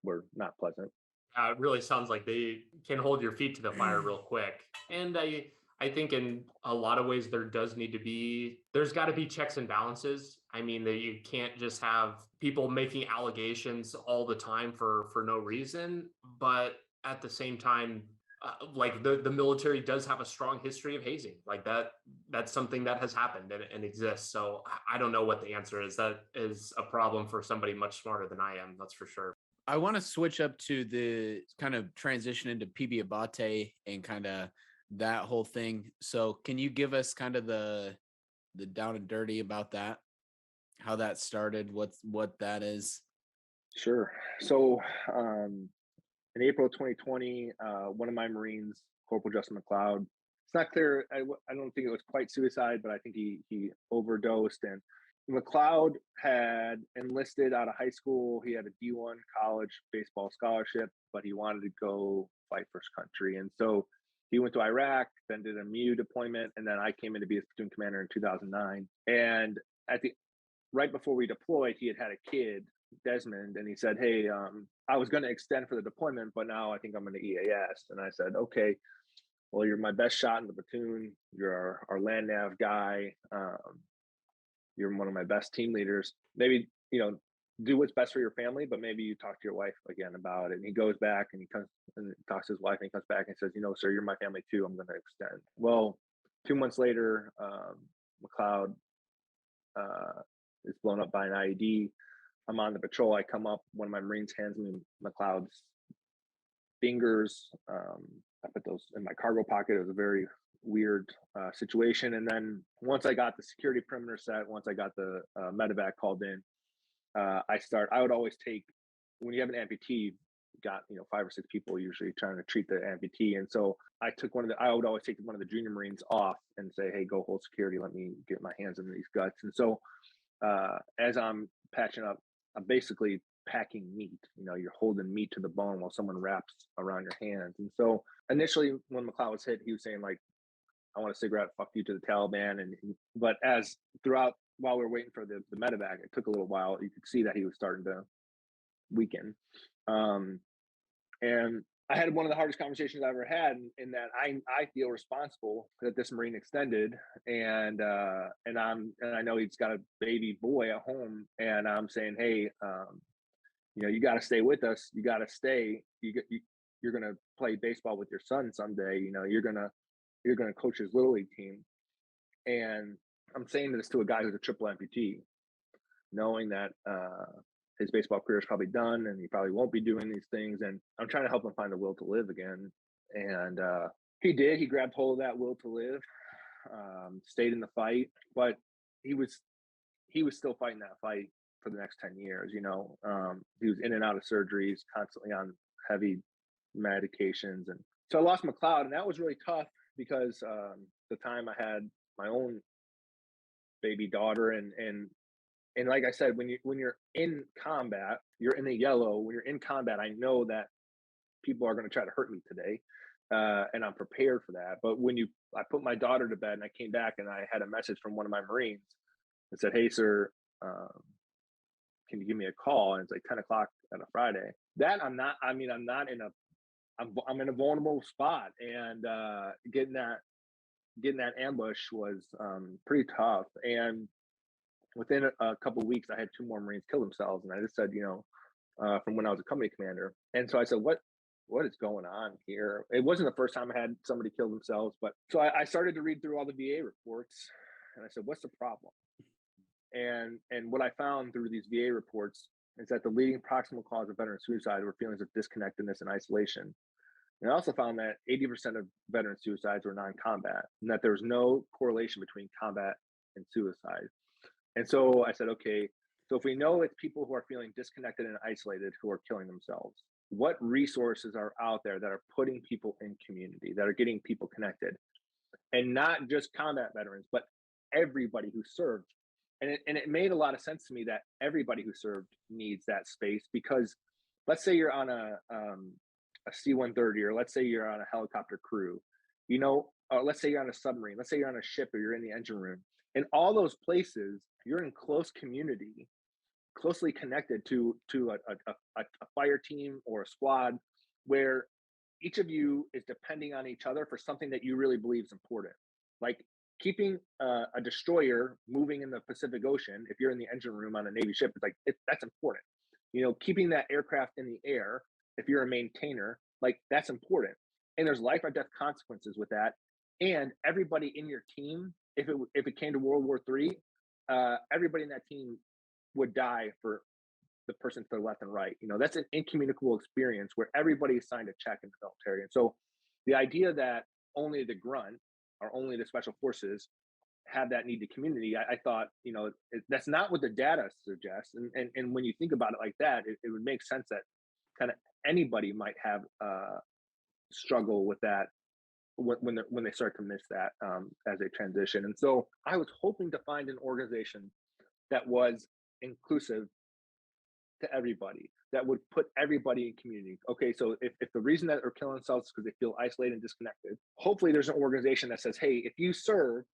were not pleasant. It really sounds like they can hold your feet to the fire real quick. And I think in a lot of ways there's got to be checks and balances. I mean, that you can't just have people making allegations all the time for no reason. But at the same time, like the military does have a strong history of hazing. Like that's something that has happened and exists. So I don't know what the answer is. That is a problem for somebody much smarter than I am. That's for sure. I want to switch up to the kind of transition into PB Abbate and kind of that whole thing. So can you give us kind of the down and dirty about that? How that started, what that is? Sure. So in April 2020, one of my Marines, Corporal Justin McLeod, it's not clear. I don't think it was quite suicide, but I think he overdosed. And McLeod had enlisted out of high school. He had a D1 college baseball scholarship, but he wanted to go fight for his country. And so he went to Iraq, then did a MU deployment, and then I came in to be his platoon commander in 2009. And right before we deployed, he had a kid, Desmond, and he said, "Hey, I was going to extend for the deployment, but now I think I'm going to EAS." And I said, "Okay, well, you're my best shot in the platoon. You're our land nav guy. You're one of my best team leaders. Maybe, do what's best for your family, but maybe you talk to your wife again about it." And he goes back and he comes and talks to his wife, and he comes back and says, "Sir, you're my family too. I'm going to extend." Well, 2 months later, McLeod is blown up by an IED. I'm on the patrol. I come up. One of my Marines hands me McLeod's fingers. I put those in my cargo pocket. It was a very weird situation. And then once I got the security perimeter set, once I got the medevac called in, I would always take, when you have an amputee, you got 5 or 6 people usually trying to treat the amputee. And so I would always take one of the junior Marines off and say, "Hey, go hold security. Let me get my hands into these guts." And so as I'm patching up, I'm basically packing meat. You're holding meat to the bone while someone wraps around your hands. And so initially when McLeod was hit, he was saying, like, "I want a cigarette, fuck you to the Taliban." But while we were waiting for the medevac, it took a little while. You could see that he was starting to weaken. And I had one of the hardest conversations I ever had, in that I feel responsible that this Marine extended, and I know he's got a baby boy at home, and I'm saying, "Hey, you got to stay with us. You got to stay. You're gonna play baseball with your son someday. You're gonna coach his little league team." And I'm saying this to a guy who's a triple amputee, knowing that his baseball career is probably done and he probably won't be doing these things. And I'm trying to help him find the will to live again. And he did. He grabbed hold of that will to live, stayed in the fight, but he was still fighting that fight for the next 10 years. He was in and out of surgeries, constantly on heavy medications. And so I lost McLeod, and that was really tough because the time I had my own baby daughter, and like I said, when you're in combat, you're in the yellow. When you're in combat, I know that people are going to try to hurt me today, and I'm prepared for that. But I put my daughter to bed, and I came back, and I had a message from one of my Marines that said, "Hey, sir, can you give me a call?" And it's like 10 o'clock on a Friday. That I'm in a vulnerable spot, and getting that ambush was pretty tough. And within a couple of weeks, I had 2 more Marines kill themselves. And I just said, from when I was a company commander. And so I said, what is going on here? It wasn't the first time I had somebody kill themselves, but so I started to read through all the VA reports, and I said, what's the problem? And what I found through these VA reports is that the leading proximal cause of veteran suicide were feelings of disconnectedness and isolation. And I also found that 80% of veteran suicides were non-combat, and that there was no correlation between combat and suicide. And so I said, okay, so if we know it's people who are feeling disconnected and isolated who are killing themselves, what resources are out there that are putting people in community, that are getting people connected? And not just combat veterans, but everybody who served. And it made a lot of sense to me that everybody who served needs that space, because let's say you're on a C-130, or let's say you're on a helicopter crew, let's say you're on a submarine, let's say you're on a ship, or you're in the engine room. In all those places, you're in close community, closely connected to a fire team or a squad, where each of you is depending on each other for something that you really believe is important. Like keeping a destroyer moving in the Pacific Ocean, if you're in the engine room on a Navy ship, that's important. Keeping that aircraft in the air, if you're a maintainer, like that's important. and there's life or death consequences with that. And everybody in your team, if it came to World War III, everybody in that team would die for the person to the left and right. That's an incommunicable experience where everybody is signed a check in the military. And so the idea that only the grunt or only the special forces have that need to community, I thought, that's not what the data suggests. And when you think about it like that, it would make sense that kind of anybody might have struggle with that when they start to miss that as they transition. And so I was hoping to find an organization that was inclusive to everybody, that would put everybody in community. Okay, so if the reason that they're killing themselves is because they feel isolated and disconnected, hopefully there's an organization that says, hey, if you serve,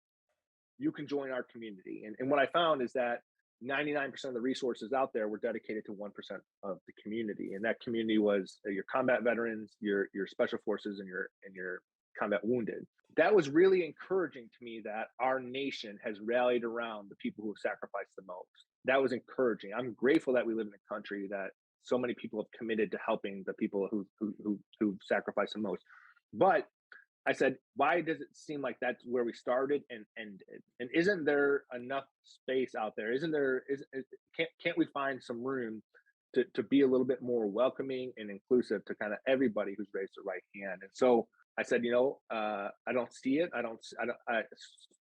you can join our community. And what I found is that 99% of the resources out there were dedicated to 1% of the community. And that community was your combat veterans, your special forces, and your combat wounded. That was really encouraging to me, that our nation has rallied around the people who have sacrificed the most. That was encouraging. I'm grateful that we live in a country that so many people have committed to helping the people who sacrificed the most. But I said, why does it seem like that's where we started and ended? And isn't there enough space out there? Can't we find some room to be a little bit more welcoming and inclusive to kind of everybody who's raised the right hand? And so I said, I don't see it. I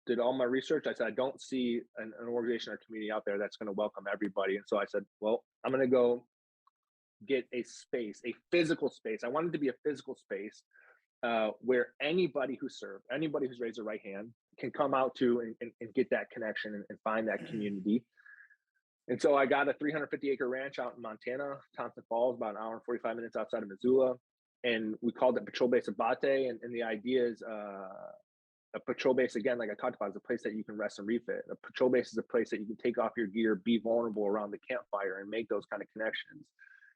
did all my research. I said, I don't see an organization or community out there that's going to welcome everybody. And so I said, well, I'm going to go get a space, a physical space. I wanted to be a physical space where anybody who served, anybody who's raised their right hand can come out to and get that connection and find that community. And so I got a 350-acre ranch out in Montana, Thompson Falls, about an hour and 45 minutes outside of Missoula. And we called it Patrol Base Abbate. And the idea is a patrol base, again, like I talked about, is a place that you can rest and refit. A patrol base is a place that you can take off your gear, be vulnerable around the campfire, and make those kind of connections.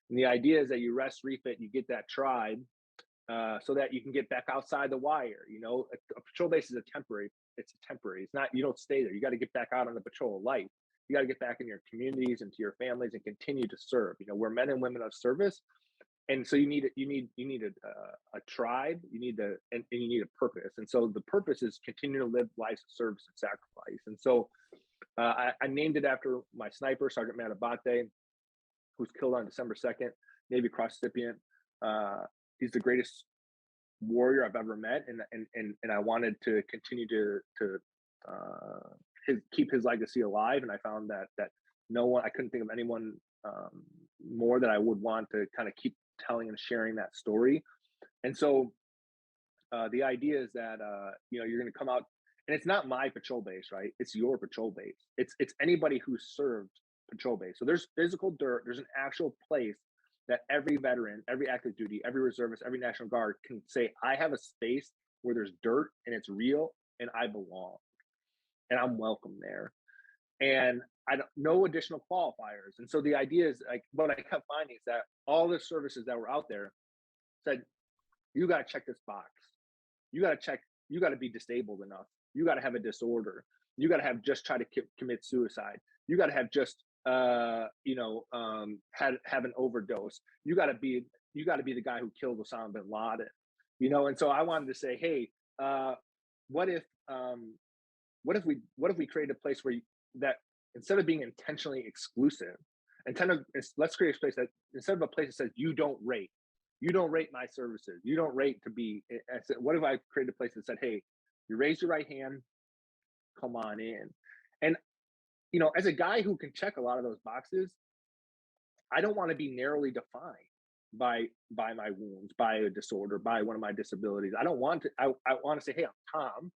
And the idea is that you rest, refit, you get that tribe so that you can get back outside the wire. A patrol base is temporary. It's not, you don't stay there. You got to get back out on the patrol of life. You got to get back in your communities and to your families and continue to serve. We're men and women of service. And so you need a tribe, and you need a purpose. And so the purpose is continue to live lives of service and sacrifice. And so I named it after my sniper, Sergeant Matthew Abbate, who was killed on December 2nd, Navy Cross recipient. He's the greatest warrior I've ever met, and I wanted to continue to keep his legacy alive. And I found that no one, I couldn't think of anyone more that I would want to kind of keep telling and sharing that story. And so the idea is that you're going to come out, and it's not my patrol base, right? It's your patrol base. It's anybody who served patrol base. So there's physical dirt. There's an actual place that every veteran, every active duty, every reservist, every National Guard can say, I have a space where there's dirt and it's real and I belong and I'm welcome there. And no additional qualifiers. And so the idea is, like, what I kept finding is that all the services that were out there said, you got to check this box. You got to be disabled enough. You got to have a disorder. You got to have just tried to commit suicide. You got to have just, have an overdose. You got to be the guy who killed Osama bin Laden, And so I wanted to say, hey, what if we create a place where that instead of being intentionally exclusive, let's create a place that instead of a place that says you don't rate my services, you don't rate to be. I said, what if I created a place that said, hey, you raise your right hand, come on in. And as a guy who can check a lot of those boxes, I don't want to be narrowly defined by my wounds, by a disorder, by one of my disabilities. I don't want to. I want to say, hey, I'm Tom,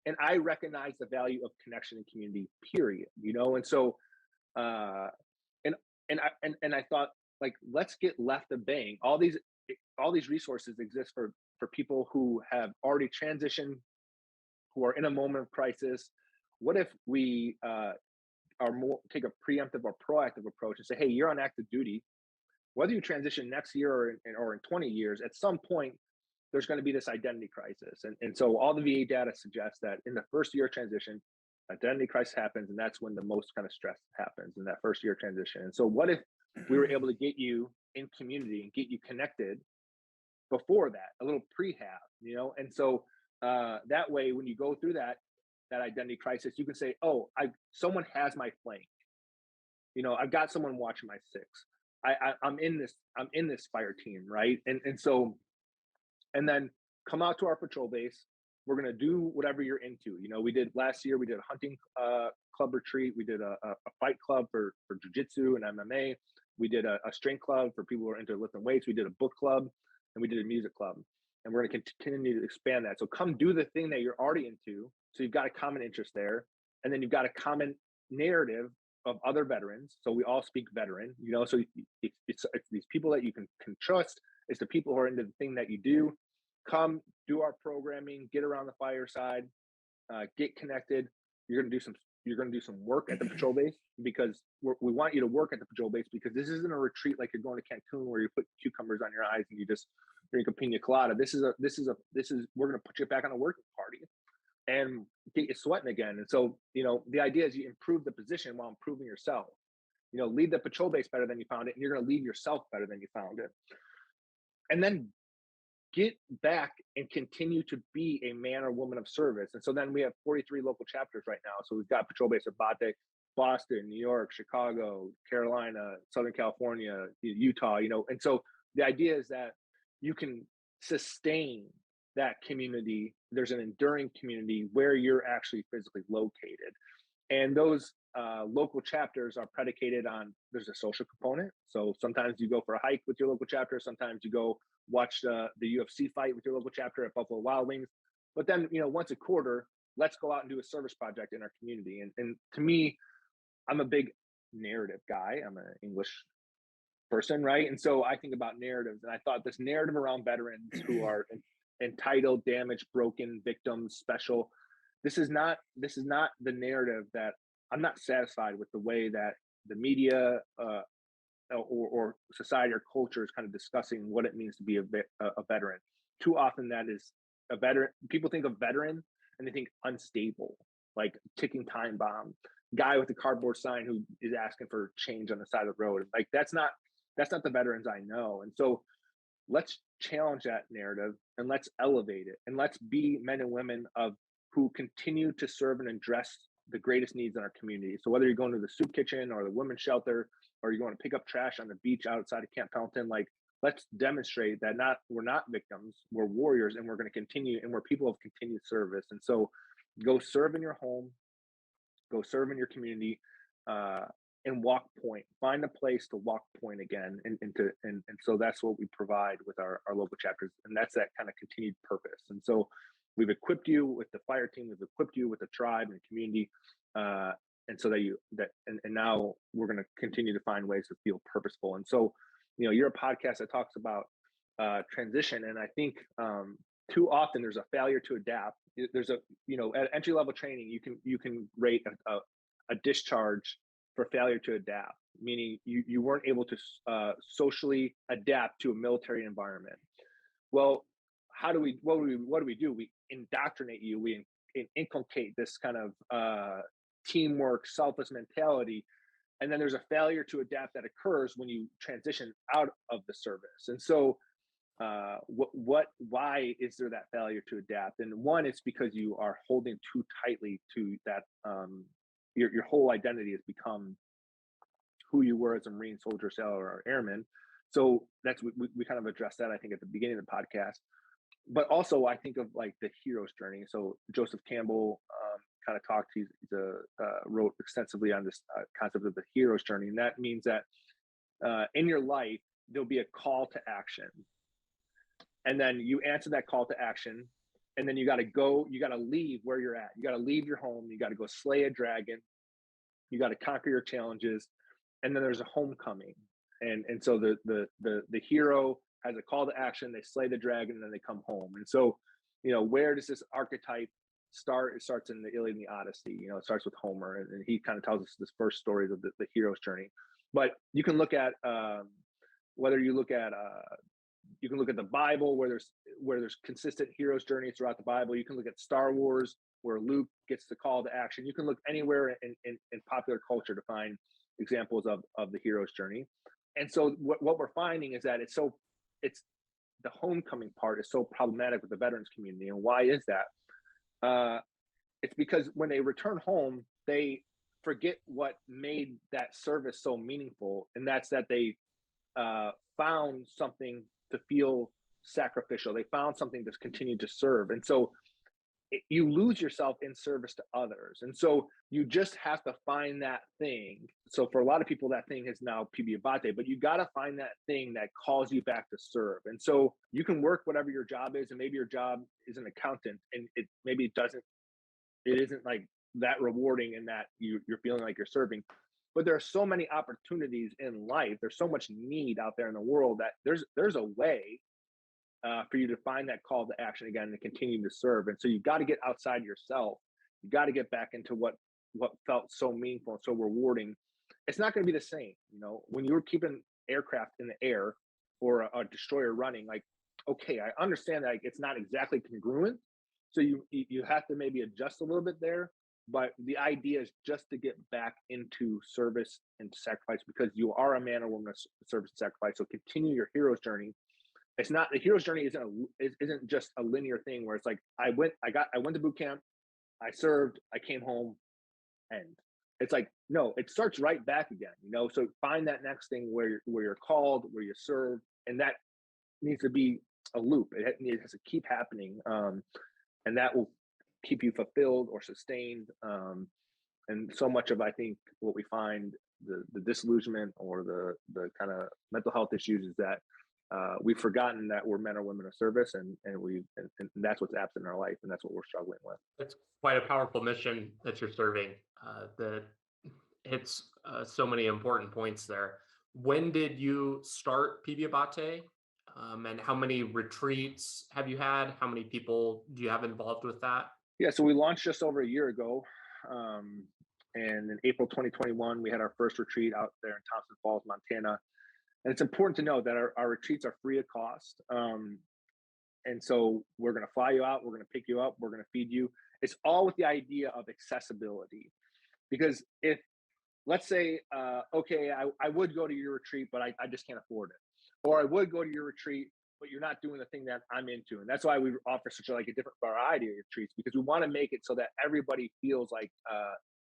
and I recognize the value of connection and community, period. And so and I thought, like, let's get left of bang. All these resources exist for people who have already transitioned, who are in a moment of crisis. What if we take a preemptive or proactive approach and say, hey, you're on active duty, whether you transition next year or in 20 years, at some point there's going to be this identity crisis. And so all the VA data suggests that in the first year of transition, identity crisis happens, and that's when the most kind of stress happens in that first year of transition. And so what if we were able to get you in community and get you connected before that, a little prehab, you know? And so that way, when you go through that identity crisis, you can say, oh, someone has my flank. You know, I've got someone watching my six. I'm in this fire team, right? And so, and then come out to our patrol base. We're gonna do whatever you're into. You know, we did last year. We did a hunting club retreat. We did a fight club for jiu-jitsu and MMA. We did a strength club for people who are into lifting weights. We did a book club, and we did a music club. And we're going to continue to expand that. So come do the thing that you're already into. So you've got a common interest there, and then you've got a common narrative of other veterans. So we all speak veteran, you know. So it's these people that you can trust. It's the people who are into the thing that you do. Come do our programming, get around the fireside, get connected. You're going to do some work at the patrol base, because we want you to work at the patrol base, because this isn't a retreat like you're going to Cancun where you put cucumbers on your eyes and you just drink a pina colada. We're going to put you back on a working party and get you sweating again. And so, you know, the idea is you improve the position while improving yourself. You know, leave the patrol base better than you found it, and you're going to leave yourself better than you found it. And then get back and continue to be a man or woman of service. And so then we have 43 local chapters right now. So we've got patrol base at Abbate, Boston, New York, Chicago, Carolina, Southern California, Utah, you know. And so the idea is that you can sustain that community. There's an enduring community where you're actually physically located. And those local chapters are predicated on, there's a social component. So sometimes you go for a hike with your local chapter. Sometimes you go watch the UFC fight with your local chapter at Buffalo Wild Wings. But then, you know, once a quarter, let's go out and do a service project in our community. And to me, I'm a big narrative guy. I'm an English person, right? And so I think about narratives. And I thought this narrative around veterans who are entitled, damaged, broken, victims, special. This is not the narrative that I'm not satisfied with, the way that the media or society or culture is kind of discussing what it means to be a veteran. Too often that is a veteran. People think of veteran and they think unstable, like ticking time bomb, guy with a cardboard sign who is asking for change on the side of the road. Like that's not the veterans I know. And so let's challenge that narrative and let's elevate it, and let's be men and women who continue to serve and address the greatest needs in our community. So whether you're going to the soup kitchen or the women's shelter, or you're going to pick up trash on the beach outside of Camp Pendleton, like let's demonstrate that we're not victims, we're warriors, and we're going to continue, and we're people of continued service. And so go serve in your home, go serve in your community, and walk point. Find a place to walk point again, and so that's what we provide with our local chapters, and that's that kind of continued purpose. And so we've equipped you with the fire team, we've equipped you with the tribe and community, and so and now we're going to continue to find ways to feel purposeful. And so, you know, you're a podcast that talks about transition, and I think too often there's a failure to adapt. There's at entry level training, you can rate a discharge for failure to adapt, meaning you weren't able to socially adapt to a military environment. Well, what do we do? We indoctrinate you. We inculcate this kind of teamwork, selfless mentality, and then there's a failure to adapt that occurs when you transition out of the service. And so, why is there that failure to adapt? And one, it's because you are holding too tightly to that. Your whole identity has become who you were as a Marine, soldier, sailor, or airman. So that's we kind of addressed that, I think, at the beginning of the podcast. But also, I think of like the hero's journey. So Joseph Campbell kind of talked. He wrote extensively on this concept of the hero's journey, and that means that in your life there'll be a call to action, and then you answer that call to action, and then you got to leave where you're at. You got to leave your home. You got to go slay a dragon. You got to conquer your challenges, and then there's a homecoming. And so the hero has a call to action. They slay the dragon, and then they come home. And so, you know, where does this archetype start? It starts in the Iliad and the Odyssey. You know, it starts with Homer, and he kind of tells us this first stories of the hero's journey. But you can look at you can look at the Bible, where there's consistent hero's journeys throughout the Bible. You can look at Star Wars, where Luke gets the call to action. You can look anywhere in popular culture to find examples of the hero's journey. And so what we're finding is that it's the homecoming part is so problematic with the veterans community. And why is that? It's because when they return home, they forget what made that service so meaningful. And that's that they found something to feel sacrificial. They found something to continue to serve. And so you lose yourself in service to others. And so you just have to find that thing. So for a lot of people, that thing is now PB Abbate, but you got to find that thing that calls you back to serve. And so you can work whatever your job is, and maybe your job is an accountant, and it isn't like that rewarding in that you're feeling like you're serving. But there are so many opportunities in life. There's so much need out there in the world that there's a way for you to find that call to action again and continue to serve. And so you've got to get outside yourself. You got to get back into what felt so meaningful and so rewarding. It's not going to be the same, when you were keeping aircraft in the air or a destroyer running. Like, okay, I understand that it's not exactly congruent, so you have to maybe adjust a little bit there. But the idea is just to get back into service and sacrifice, because you are a man or woman of service and sacrifice. So continue your hero's journey. It's not, the hero's journey isn't just a linear thing where it's like I went to boot camp, I served, I came home, and it's like, no, it starts right back again. So find that next thing where you're called, where you serve, and that needs to be a loop. It has to keep happening, and that will keep you fulfilled or sustained. And so much of, I think, what we find, the disillusionment or the kind of mental health issues, is that we've forgotten that we're men or women of service, and that's what's absent in our life, and that's what we're struggling with. It's quite a powerful mission that you're serving. That hits so many important points there. When did you start PB Abbate? And how many retreats have you had? How many people do you have involved with that? Yeah, so we launched just over a year ago. And in April 2021, we had our first retreat out there in Thompson Falls, Montana. And it's important to know that our retreats are free of cost. And so we're going to fly you out, we're going to pick you up, we're going to feed you. It's all with the idea of accessibility. Because if, let's say, okay, I would go to your retreat, but I just can't afford it. Or I would go to your retreat, but you're not doing the thing that I'm into. And that's why we offer such a different variety of retreats, because we want to make it so that everybody feels like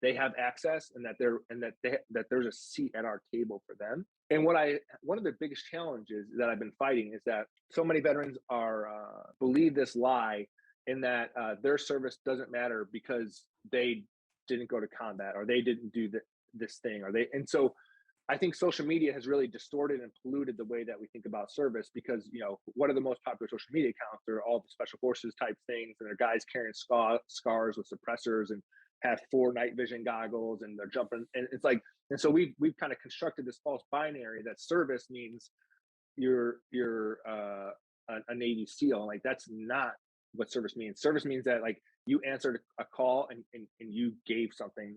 they have access, and that there's a seat at our table for them. And one of the biggest challenges that I've been fighting is that so many veterans believe this lie, in that their service doesn't matter because they didn't go to combat, or they didn't do this thing, and so I think social media has really distorted and polluted the way that we think about service, because, what are the most popular social media accounts? They're all the special forces type things, and they're guys carrying scars with suppressors and have 4 night vision goggles, and they're jumping. And it's like, and so we've kind of constructed this false binary that service means you're a Navy SEAL. Like, that's not what service means. Service means that, like, you answered a call and you gave something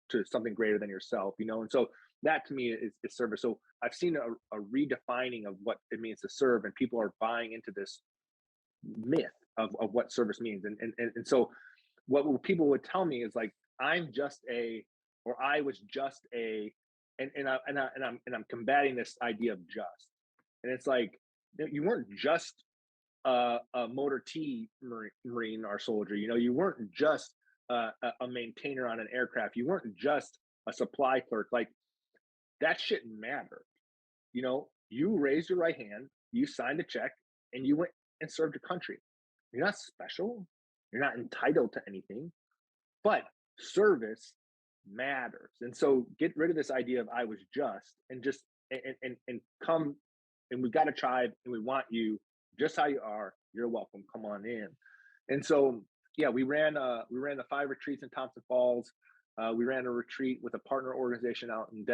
to something greater than yourself, and so that to me is service. So I've seen a redefining of what it means to serve, and people are buying into this myth of what service means. And so what people would tell me is like, I was just a, and I'm combating this idea of just, and it's like, you weren't just a motor T Marine or soldier, you weren't just a maintainer on an aircraft, you weren't just a supply clerk. Like, that shit mattered. You raised your right hand, you signed a check, and you went and served your country. You're not special, you're not entitled to anything, but service matters. And so get rid of this idea of I was just, and just and come, and we've got a tribe, and we want you just how you are. You're welcome, come on in. And so yeah, we ran the 5 retreats in Thompson Falls. We ran a retreat with a partner organization out in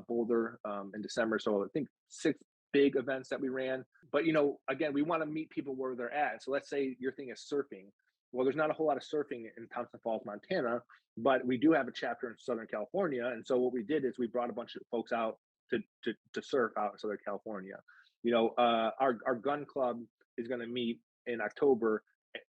Boulder in December. So I think 6 big events that we ran. But, again, we want to meet people where they're at. So let's say your thing is surfing. Well, there's not a whole lot of surfing in Thompson Falls, Montana, but we do have a chapter in Southern California. And so what we did is we brought a bunch of folks out to surf out in Southern California. Our gun club is going to meet in October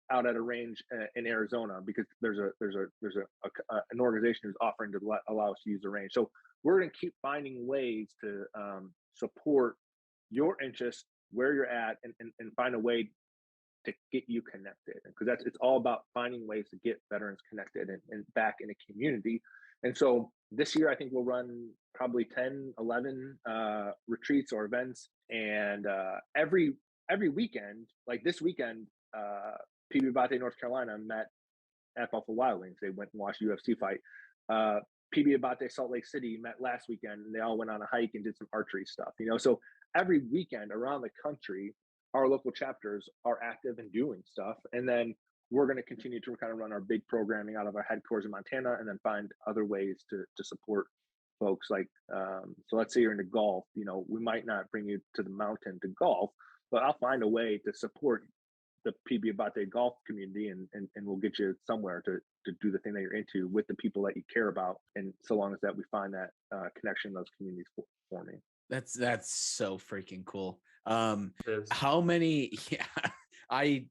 out at a range in Arizona, because there's an organization who's offering to allow us to use the range. So we're going to keep finding ways to support your interests, where you're at and find a way to get you connected, because it's all about finding ways to get veterans connected and back in a community. And so this year, I think we'll run probably 10, 11 retreats or events. And every weekend, like this weekend, PB Abbate, North Carolina, met at Buffalo Wild Wings. They went and watched a UFC fight. PB Abbate, Salt Lake City, met last weekend, and they all went on a hike and did some archery stuff. So every weekend around the country, our local chapters are active and doing stuff. And then we're going to continue to kind of run our big programming out of our headquarters in Montana, and then find other ways to support folks. Like, so let's say you're into golf, we might not bring you to the mountain to golf, but I'll find a way to support the PB Abbate golf community, and we'll get you somewhere to do the thing that you're into with the people that you care about. And so long as that we find that connection in those communities forming. That's so freaking cool. How many? Yeah, I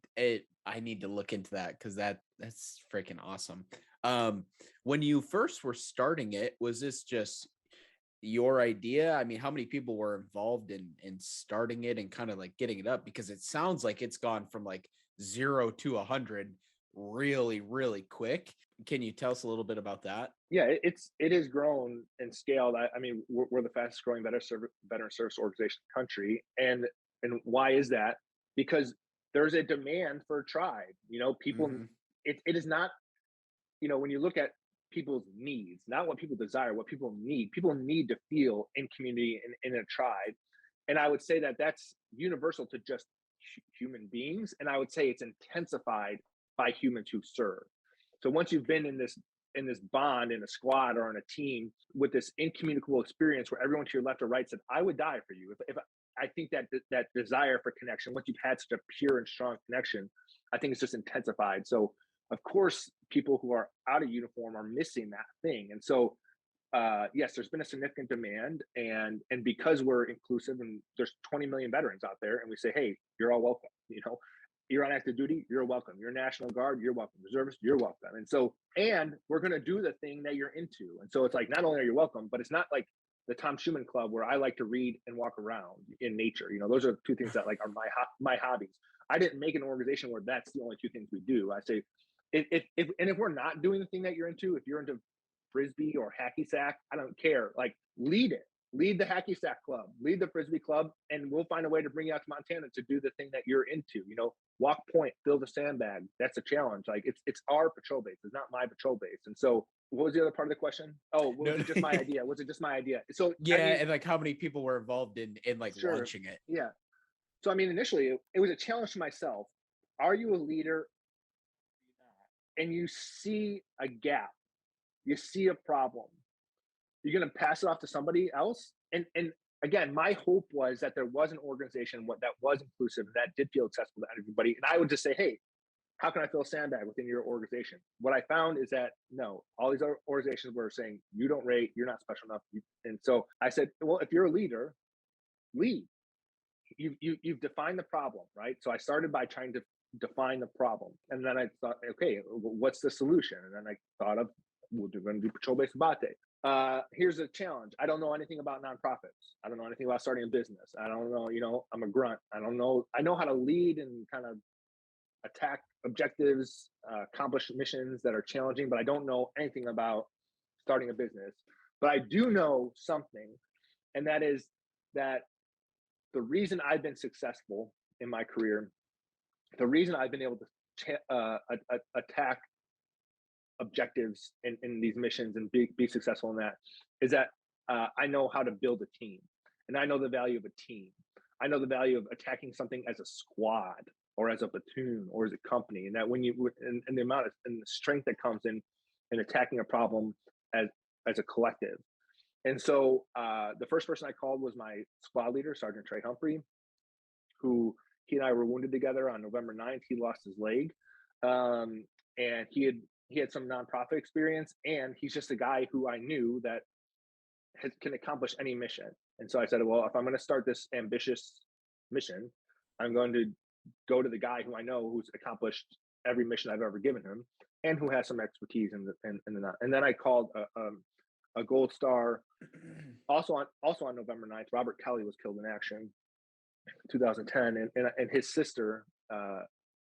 need to look into that, because that's freaking awesome. When you first were starting it, was this just your idea? I mean, how many people were involved in starting it and kind of like getting it up? Because it sounds like it's gone from like 0 to 100 really, really quick. Can you tell us a little bit about that? Yeah, it has grown and scaled. I mean, we're the fastest growing veteran service organization in the country. And why is that? Because there's a demand for a tribe. People, it is not, when you look at people's needs, not what people desire, what people need to feel in community and in a tribe. And I would say that that's universal to just human beings. And I would say it's intensified by humans who serve. So once you've been in this bond, in a squad or in a team, with this incommunicable experience where everyone to your left or right said, I would die for you. If I think that desire for connection, once you've had such a pure and strong connection, I think it's just intensified. So of course, people who are out of uniform are missing that thing. And so, yes, there's been a significant demand, and because we're inclusive, and there's 20 million veterans out there, and we say, hey, you're all welcome. You're on active duty, you're welcome. You're National Guard, you're welcome. Reservist, you're welcome. And so, and we're going to do the thing that you're into. And so it's like, not only are you welcome, but it's not like the Thomas Schueman Club where I like to read and walk around in nature. Those are two things that like are my hobbies. I didn't make an organization where that's the only two things we do. I say, if we're not doing the thing that you're into, if you're into Frisbee or hacky sack, I don't care. Like, lead it. Lead the hacky sack club, lead the Frisbee club, and we'll find a way to bring you out to Montana to do the thing that you're into. Walk point, build a sandbag. That's a challenge. Like, it's our patrol base. It's not my patrol base. And so, what was the other part of the question? Oh, was it just my idea? Was it just my idea? So yeah, and like how many people were involved in like launching it? Yeah. So I mean, initially it was a challenge to myself. Are you a leader? And you see a gap, you see a problem, you're going to pass it off to somebody else. And again, my hope was that there was an organization that was inclusive, that did feel accessible to everybody. And I would just say, hey, how can I fill a sandbag within your organization? What I found is that no, all these other organizations were saying, you don't rate, you're not special enough. And so I said, well, if you're a leader, lead. You've defined the problem, right? So I started by trying to define the problem, and then I thought, okay, what's the solution? And then I thought of, we're going to do patrol-based Abbate. Here's a challenge. I don't know anything about nonprofits. I don't know anything about starting a business. I don't know. I'm a grunt. I don't know. I know how to lead and kind of attack objectives, accomplish missions that are challenging, but I don't know anything about starting a business. But I do know something, and that is that the reason I've been successful in my career, the reason I've been able to attack objectives in these missions and be successful in that, is that I know how to build a team, and I know the value of a team. I know the value of attacking something as a squad or as a platoon or as a company, and that when you and the amount of and the strength that comes in attacking a problem as a collective. And so the first person I called was my squad leader, Sergeant Trey Humphrey, who he and I were wounded together on November 9th. He lost his leg, and he had some nonprofit experience, and he's just a guy who I knew that can accomplish any mission. And so I said, well, if I'm going to start this ambitious mission, I'm going to go to the guy who I know who's accomplished every mission I've ever given him, and who has some expertise in the. And then I called a Gold Star. Also on November 9th, Robert Kelly was killed in action. 2010, and his sister,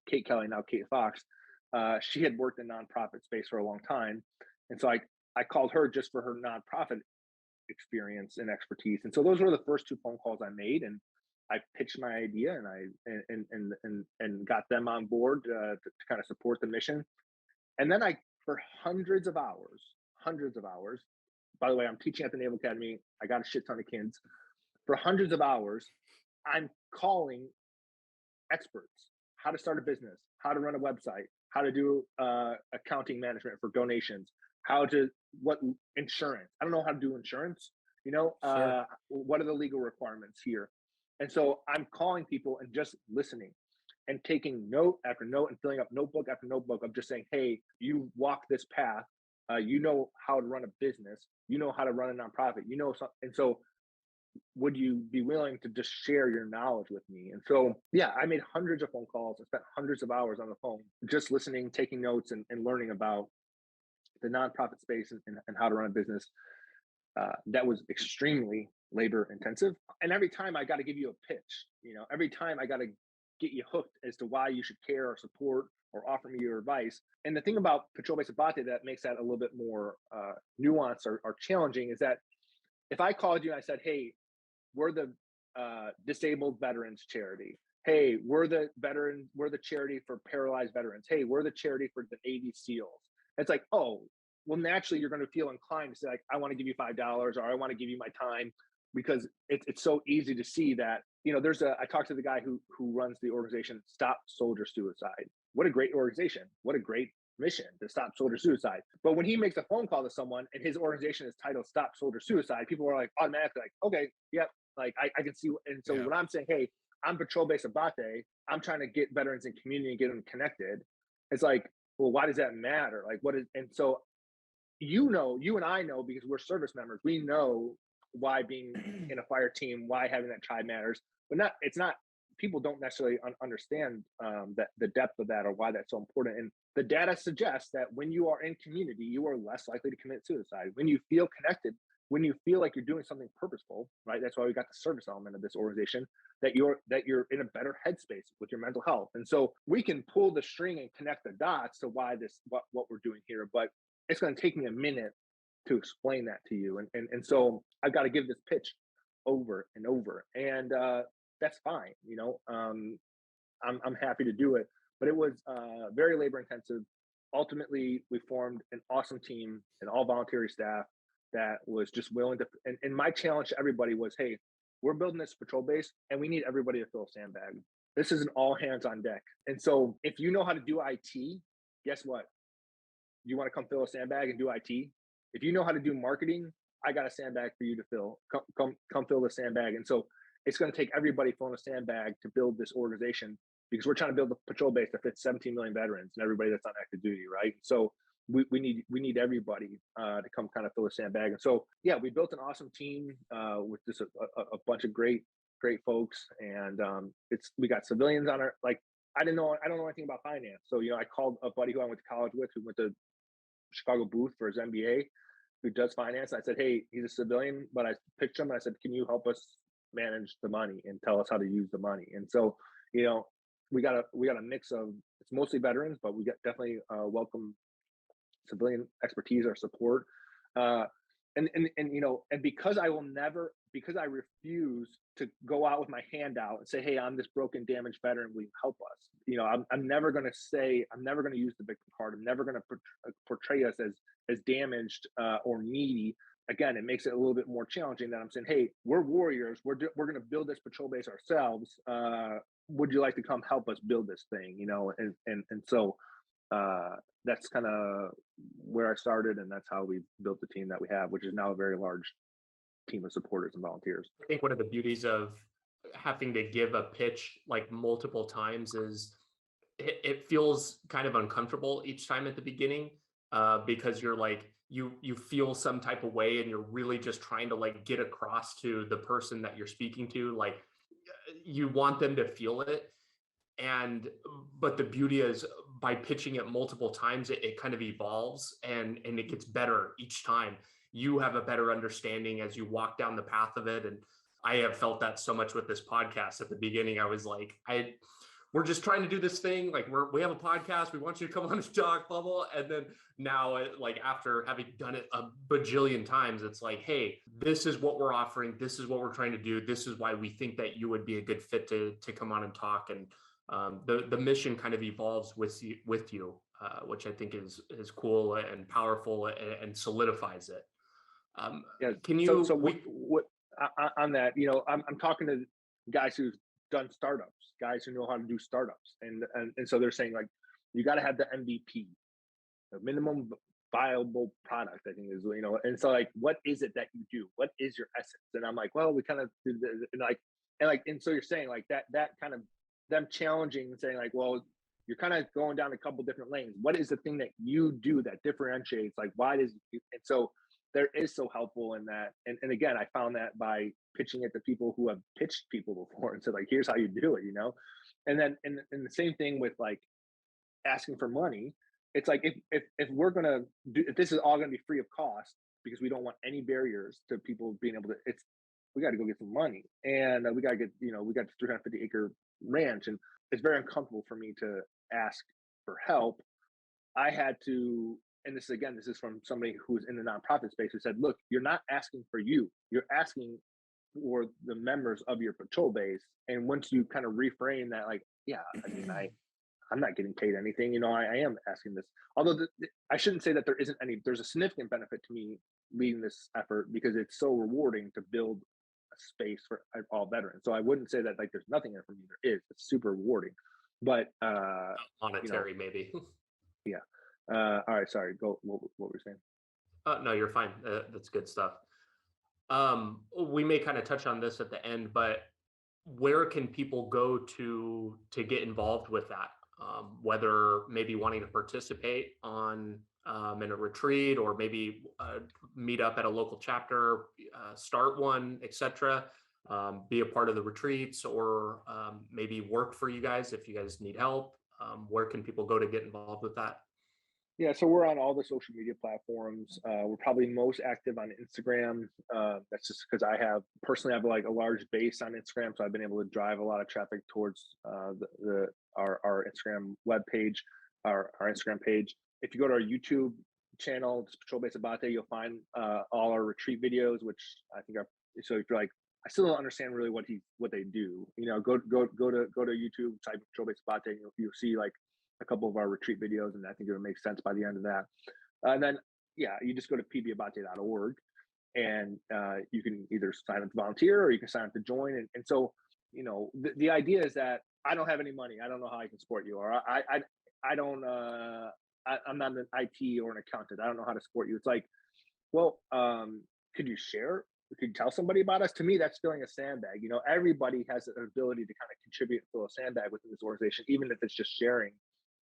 Kate Kelly, now Kate Fox, she had worked in nonprofit space for a long time, and so I called her just for her nonprofit experience and expertise. And so those were the first 2 phone calls I made, and I pitched my idea, and I got them on board to kind of support the mission. And then for hundreds of hours. By the way, I'm teaching at the Naval Academy. I got a shit ton of kids. For hundreds of hours, I'm calling experts: how to start a business, how to run a website, how to do accounting management for donations, what insurance. I don't know how to do insurance. Sure. What are the legal requirements here? And so I'm calling people and just listening and taking note after note and filling up notebook after notebook of just saying, hey, you walk this path. You know how to run a business. You know how to run a nonprofit. And so would you be willing to just share your knowledge with me? And so, yeah, I made hundreds of phone calls. I spent hundreds of hours on the phone, just listening, taking notes, and learning about the nonprofit space and how to run a business. That was extremely labor intensive. And every time I got to give you a pitch, every time I got to get you hooked as to why you should care or support or offer me your advice. And the thing about Patrol Base Abbate that makes that a little bit more nuanced or challenging is that if I called you and I said, hey, we're the disabled veterans charity. Hey, we're the charity for paralyzed veterans. Hey, we're the charity for the Navy SEALs. It's like, oh, well, naturally you're going to feel inclined to say, like, I want to give you $5 or I want to give you my time, because it's so easy to see that, I talked to the guy who runs the organization Stop Soldier Suicide. What a great organization. What a great mission to stop soldier suicide. But when he makes a phone call to someone and his organization is titled Stop Soldier Suicide, people are like automatically like, okay, yep, like I can see. And so when I'm saying, hey, I'm Patrol Base Abbate, I'm trying to get veterans in community and get them connected, it's like, well, why does that matter? Like, and so you and I know, because we're service members, we know why being in a fire team, why having that tribe matters, but people don't necessarily understand that the depth of that or why that's so important. And the data suggests that when you are in community, you are less likely to commit suicide. When you feel connected, when you feel like you're doing something purposeful, right? That's why we got the service element of this organization, that you're in a better headspace with your mental health. And so we can pull the string and connect the dots to why what we're doing here, but it's going to take me a minute to explain that to you. And so I've got to give this pitch over and over. And that's fine. I'm happy to do it, but it was very labor intensive. Ultimately, we formed an awesome team, an all voluntary staff that was just willing to, and my challenge to everybody was, hey, we're building this patrol base and we need everybody to fill a sandbag. This is an all hands on deck. And so if you know how to do IT, guess what? You want to come fill a sandbag and do IT? If you know how to do marketing, I got a sandbag for you to fill. Come fill the sandbag. And so it's going to take everybody filling a sandbag to build this organization, because we're trying to build a patrol base that fits 17 million veterans and everybody that's on active duty, right? So we need everybody to come kind of fill a sandbag. And so, yeah, we built an awesome team with just a bunch of great folks. And we got civilians on our, like, I don't know anything about finance. So, I called a buddy who I went to college with, who went to Chicago Booth for his MBA, who does finance. I said, hey, he's a civilian, but I picked him and I said, can you help us manage the money and tell us how to use the money? And so, we got a mix of, it's mostly veterans, but we got definitely welcome civilian expertise or support. And because I refuse to go out with my hand out and say, hey, I'm this broken, damaged veteran, will you help us? I'm never going to use the victim card. I'm never going to portray us as damaged or needy. Again, it makes it a little bit more challenging that I'm saying, hey, we're warriors. We're going to build this patrol base ourselves. Would you like to come help us build this thing? And so that's kind of where I started, and that's how we built the team that we have, which is now a very large team of supporters and volunteers. I think one of the beauties of having to give a pitch like multiple times is it feels kind of uncomfortable each time at the beginning, because you're like, you feel some type of way and you're really just trying to like get across to the person that you're speaking to, like you want them to feel it. But the beauty is, by pitching it multiple times, it kind of evolves and it gets better each time. You have a better understanding as you walk down the path of it. And I have felt that so much with this podcast. At the beginning, I was like, we're just trying to do this thing. Like we have a podcast. We want you to come on and talk, blah, blah. And then now, like after having done it a bajillion times, it's like, hey, this is what we're offering. This is what we're trying to do. This is why we think that you would be a good fit to come on and talk. And the mission kind of evolves with you, which I think is cool and powerful and solidifies it. Yeah. Can you? What on that? You know, I'm talking to guys who've done startups, guys who know how to do startups, and so they're saying like, you got to have the MVP, the minimum viable product. I think is, you know, and so like, what is it that you do? What is your essence? And I'm like, well, we kind of do and so you're saying like that kind of them challenging and saying like, well, you're kind of going down a couple different lanes. What is the thing that you do that differentiates? Like, why does and so there is so helpful in that. And again, I found that by pitching it to people who have pitched people before and said like, here's how you do it, you know? And then, and the same thing with like asking for money. It's like, if we're going to do, if this is all going to be free of cost, because we don't want any barriers to people being able to, we got to go get some money, and we got to get, you know, we got the 350 acre ranch, and it's very uncomfortable for me to ask for help. I had to, and this is from somebody who's in the nonprofit space, who said, look, you're not asking for you, you're asking for the members of your patrol base. And once you kind of reframe that, like, yeah, I mean, I'm not getting paid anything, you know, I am asking this. Although I shouldn't say that there's a significant benefit to me leading this effort, because it's so rewarding to build a space for all veterans. So I wouldn't say that like there's nothing in it for me. There is. It's super rewarding. But monetary, you know, maybe. Yeah. All right, sorry. Go. What were you saying? No, you're fine. That's good stuff. We may kind of touch on this at the end, but where can people go to get involved with that? Whether maybe wanting to participate on in a retreat, or maybe meet up at a local chapter, start one, etc. Be a part of the retreats, or maybe work for you guys if you guys need help. Where can people go to get involved with that? Yeah, so we're on all the social media platforms. We're probably most active on Instagram. That's just because I have like a large base on Instagram, so I've been able to drive a lot of traffic towards our Instagram web page, our Instagram page. If you go to our YouTube channel, it's Patrol Base Abbate, you'll find all our retreat videos, which I think are, so if you're like, I still don't understand really what they do, you know, go to YouTube, type Patrol Base Abbate, and you'll see like a couple of our retreat videos, and I think it would make sense by the end of that. And then, yeah, you just go to pbabate.org, and you can either sign up to volunteer, or you can sign up to join. And so, you know, the idea is that I don't have any money. I don't know how I can support you, or I don't, I'm not an IT or an accountant. I don't know how to support you. It's like, well, could you share? Could you tell somebody about us? To me, that's filling a sandbag. You know, everybody has an ability to kind of contribute and fill a sandbag within this organization, even if it's just sharing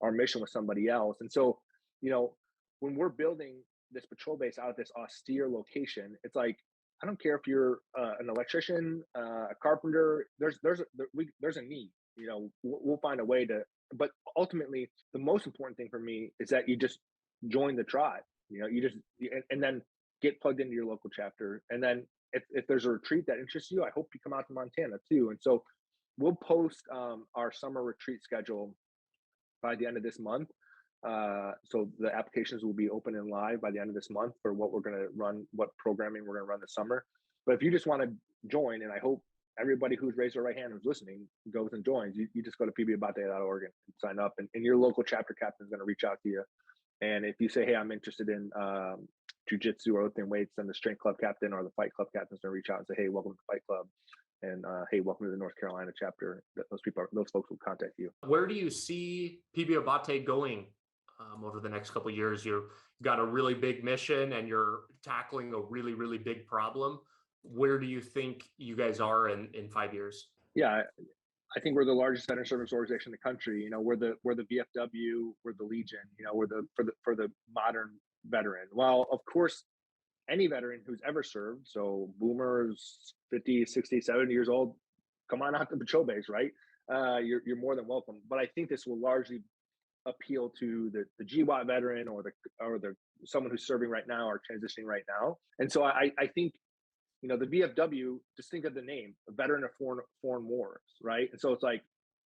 our mission with somebody else. And so, you know, when we're building this patrol base out of this austere location, it's like, I don't care if you're an electrician, a carpenter, there's a need, you know, we'll find a way to, but ultimately the most important thing for me is that you just join the tribe, you know, and then get plugged into your local chapter. And then if there's a retreat that interests you, I hope you come out to Montana too. And so we'll post our summer retreat schedule by the end of this month. So the applications will be open and live by the end of this month for what we're going to run, what programming we're going to run this summer. But if you just want to join, and I hope everybody who's raised their right hand who's listening goes and joins, you just go to pbabate.org and sign up, and your local chapter captain is going to reach out to you. And if you say, hey, I'm interested in jiu-jitsu or lifting weights, then the strength club captain or the fight club captain is going to reach out and say, hey, welcome to the fight club. And hey, welcome to the North Carolina chapter. Those folks will contact you. Where do you see PB Abbate going over the next couple of years? You've got a really big mission, and you're tackling a really, really big problem. Where do you think you guys are in 5 years? Yeah, I think we're the largest veteran service organization in the country. You know, we're the VFW, we're the Legion. You know, we're for the modern veteran. Well, of course, any veteran who's ever served, so boomers, 50, 60, 70 years old, come on out to patrol base, right? You're more than welcome. But I think this will largely appeal to the GWAT veteran, or the someone who's serving right now or transitioning right now. And so I think the VFW, just think of the name, a veteran of foreign wars, right? And so it's like,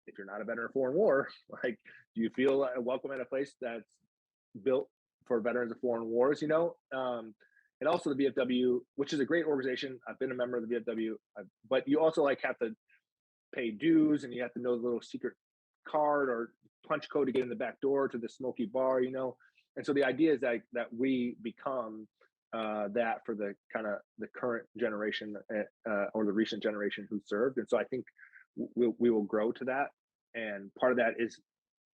if you're not a veteran of foreign war, like, do you feel welcome at a place that's built for veterans of foreign wars, and also the VFW, which is a great organization. I've been a member of the VFW, but you also like have to pay dues, and you have to know the little secret card or punch code to get in the back door to the smoky bar, And so the idea is that we become that for the kind of the current generation or the recent generation who served. And so I think we will grow to that. And part of that is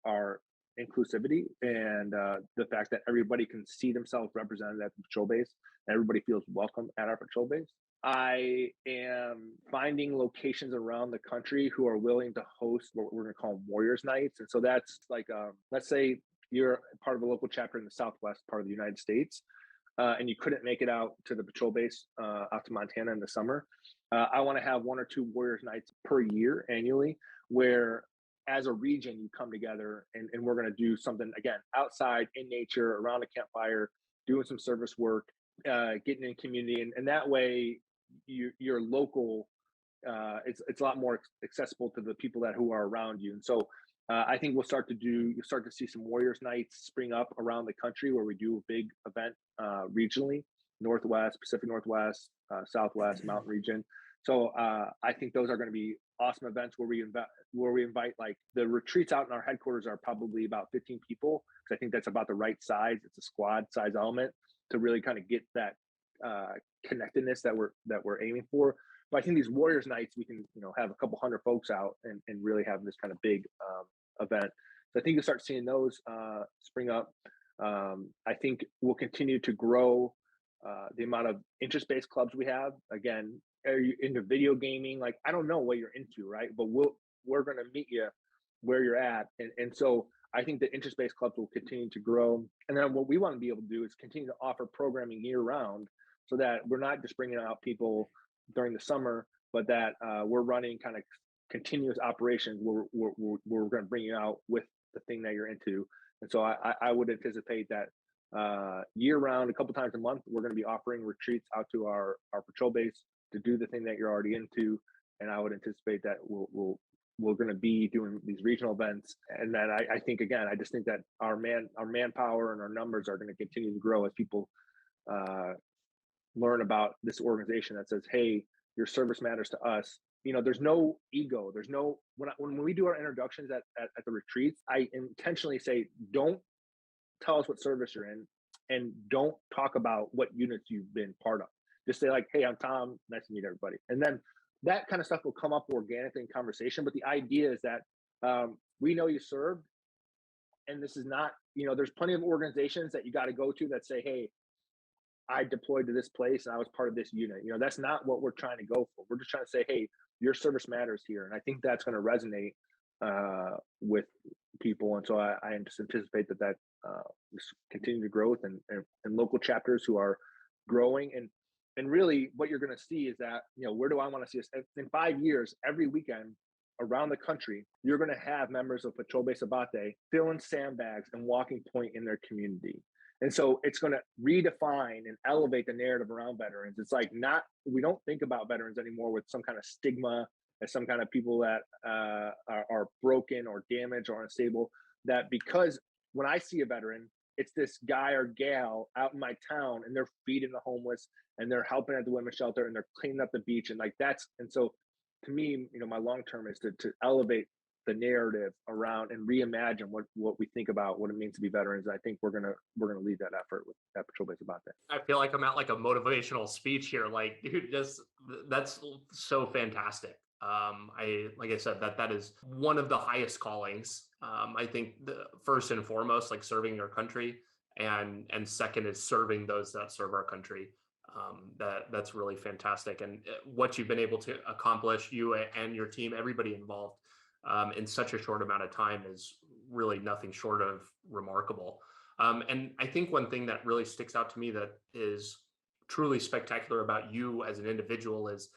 our inclusivity and the fact that everybody can see themselves represented at the patrol base, and everybody feels welcome at our patrol base. I am finding locations around the country who are willing to host what we're going to call Warriors Nights. And so that's like, let's say you're part of a local chapter in the Southwest part of the United States, and you couldn't make it out to the patrol base out to Montana in the summer. I want to have 1 or 2 Warriors Nights per year annually, where as a region you come together and we're going to do something, again, outside in nature, around a campfire, doing some service work, getting in community. And that way you're local. It's a lot more accessible to the people who are around you. And so I think you'll start to see some Warriors Nights spring up around the country, where we do a big event regionally, Northwest, Pacific Northwest, Southwest, Mountain region. So I think those are going to be awesome events where we invite, like, the retreats out in our headquarters are probably about 15 people, because I think that's about the right size. It's a squad size element to really kind of get that connectedness that we're aiming for. But I think these Warriors Nights, we can have a couple hundred folks out and really have this kind of big event. So I think you'll start seeing those spring up. I think we'll continue to grow the amount of interest-based clubs we have. Again, are you into video gaming? Like, I don't know what you're into, right? But we're going to meet you where you're at. And so I think the interest-based clubs will continue to grow. And then what we want to be able to do is continue to offer programming year-round, so that we're not just bringing out people during the summer, but that we're running kind of continuous operations where we're going to bring you out with the thing that you're into. And so I would anticipate that year-round, a couple times a month, we're going to be offering retreats out to our patrol base to do the thing that you're already into. And I would anticipate that we're going to be doing these regional events. And then I think, again, I just think that our manpower and our numbers are going to continue to grow as people learn about this organization that says, hey, your service matters to us. There's no ego. There's no, when we do our introductions at the retreats, I intentionally say, don't tell us what service you're in, and don't talk about what units you've been part of. Just say, like, hey, I'm Tom, nice to meet everybody. And then that kind of stuff will come up organically in conversation. But the idea is that we know you served, and this is not, there's plenty of organizations that you got to go to that say, hey, I deployed to this place and I was part of this unit. That's not what we're trying to go for. We're just trying to say, hey, your service matters here. And I think that's going to resonate with people. And so I just anticipate that just continued growth and local chapters who are growing. And really what you're going to see is that, where do I want to see us in 5 years? Every weekend around the country, you're going to have members of Patrol Base Abbate filling sandbags and walking point in their community. And so it's going to redefine and elevate the narrative around veterans. It's like, we don't think about veterans anymore with some kind of stigma as some kind of people that are broken or damaged or unstable. That because when I see a veteran, it's this guy or gal out in my town, and they're feeding the homeless, and they're helping at the women's shelter, and they're cleaning up the beach, and and so to me, my long term is to elevate the narrative around and reimagine what we think about what it means to be veterans. And I think we're gonna lead that effort with that Patrol Base Abbate. I feel like I'm at like a motivational speech here. Like, dude, that's so fantastic. Like I said, that is one of the highest callings. I think the first and foremost, like serving your country, and second is serving those that serve our country. That's really fantastic. And what you've been able to accomplish, you and your team, everybody involved, in such a short amount of time is really nothing short of remarkable. And I think one thing that really sticks out to me that is truly spectacular about you as an individual is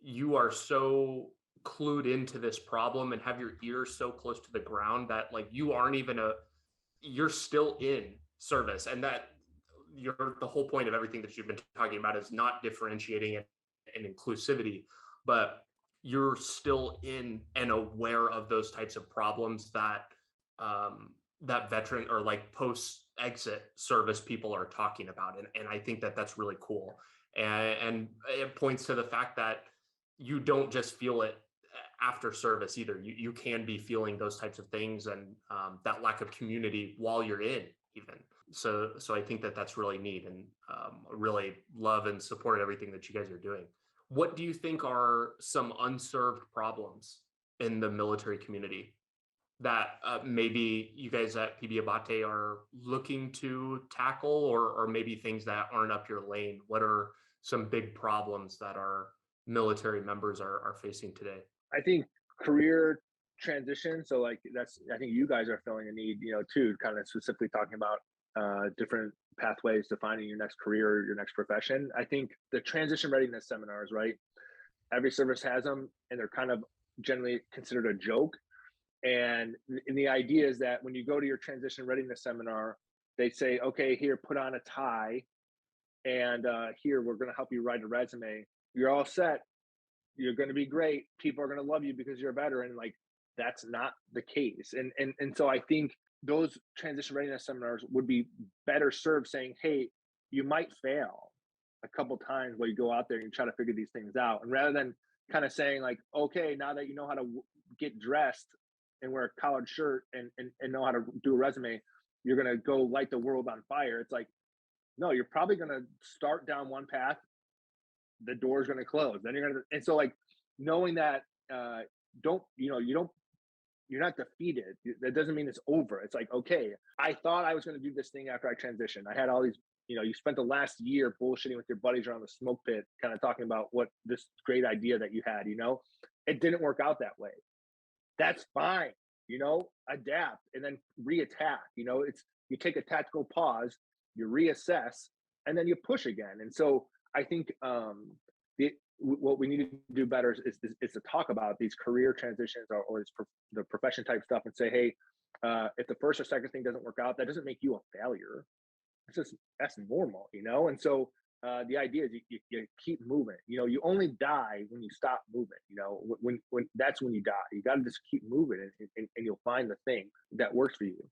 you are so clued into this problem and have your ears so close to the ground that, like, you're still in service, and that the whole point of everything that you've been talking about is not differentiating it and inclusivity, but you're still in and aware of those types of problems that that veteran or like post exit service people are talking about. And I think that that's really cool. And it points to the fact that you don't just feel it after service either. You can be feeling those types of things and that lack of community while you're in even. So I think that that's really neat, and really love and support everything that you guys are doing. What do you think are some unserved problems in the military community that maybe you guys at PB Abbate are looking to tackle, or maybe things that aren't up your lane? What are some big problems that our military members are facing today? I think career transition. So like I think you guys are feeling a need, too, kind of specifically talking about different pathways to finding your next career, your next profession. I think the transition readiness seminars, right? Every service has them, and they're kind of generally considered a joke. And the idea is that when you go to your transition readiness seminar, they say, okay, here, put on a tie, and here, we're going to help you write a resume. You're all set. You're going to be great. People are going to love you because you're a veteran. Like, that's not the case. And so I think those transition readiness seminars would be better served saying, hey, you might fail a couple times while you go out there and you try to figure these things out. And rather than kind of saying like, okay, now that you know how to get dressed and wear a collared shirt and know how to do a resume, you're going to go light the world on fire. It's like, no, you're probably going to start down one path. The door's going to close. Then you're going to, and so like knowing that, you're not defeated. That doesn't mean it's over. It's like, okay, I thought I was going to do this thing after I transitioned. I had all these, you spent the last year bullshitting with your buddies around the smoke pit, kind of talking about what this great idea that you had, it didn't work out that way. That's fine, adapt and then reattack. You take a tactical pause, you reassess, and then you push again. And so I think what we need to do better is to talk about these career transitions or the profession type stuff and say, hey, if the first or second thing doesn't work out, that doesn't make you a failure. That's normal, And so the idea is you keep moving. You only die when you stop moving. When that's when you die. You got to just keep moving, and you'll find the thing that works for you.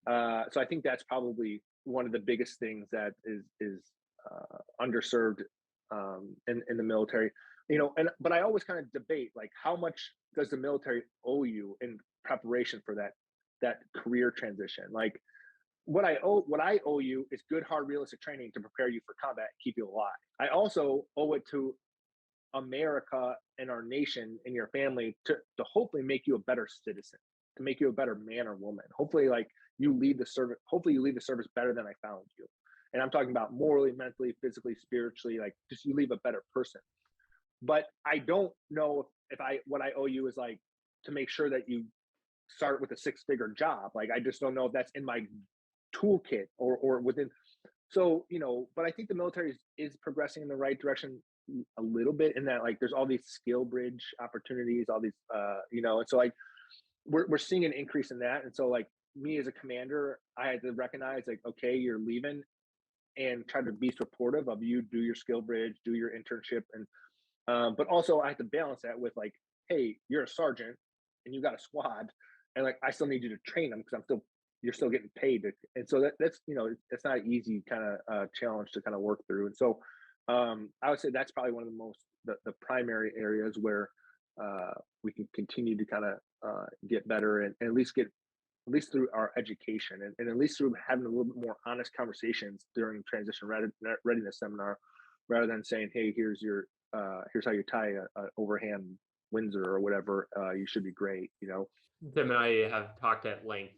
So I think that's probably one of the biggest things that is underserved in the military, but I always kind of debate, like, how much does the military owe you in preparation for that career transition? Like, what I owe you is good, hard, realistic training to prepare you for combat, keep you alive. I also owe it to America and our nation and your family to hopefully make you a better citizen, to make you a better man or woman. Hopefully, like, you leave the service better than I found you. And I'm talking about morally, mentally, physically, spiritually, like, just you leave a better person. But I don't know if what I owe you is like to make sure that you start with a 6-figure job. Like, I just don't know if that's in my toolkit or within. So, but I think the military is progressing in the right direction a little bit, in that, like, there's all these skill bridge opportunities, all these, and so like we're seeing an increase in that. And so, like, me as a commander, I had to recognize, like, okay, you're leaving, and try to be supportive of you, do your skill bridge, do your internship. And but also I have to balance that with, like, hey, you're a sergeant and you got a squad, and like, I still need you to train them because you're still getting paid. And so that's that's not an easy kind of challenge to kind of work through. And so I would say that's probably one of the primary areas where we can continue to kind of get better, and at least through our education, and at least through having a little bit more honest conversations during transition readiness seminar, rather than saying, hey, here's how you tie a overhand Windsor or whatever, you should be great. Tim and I have talked at length,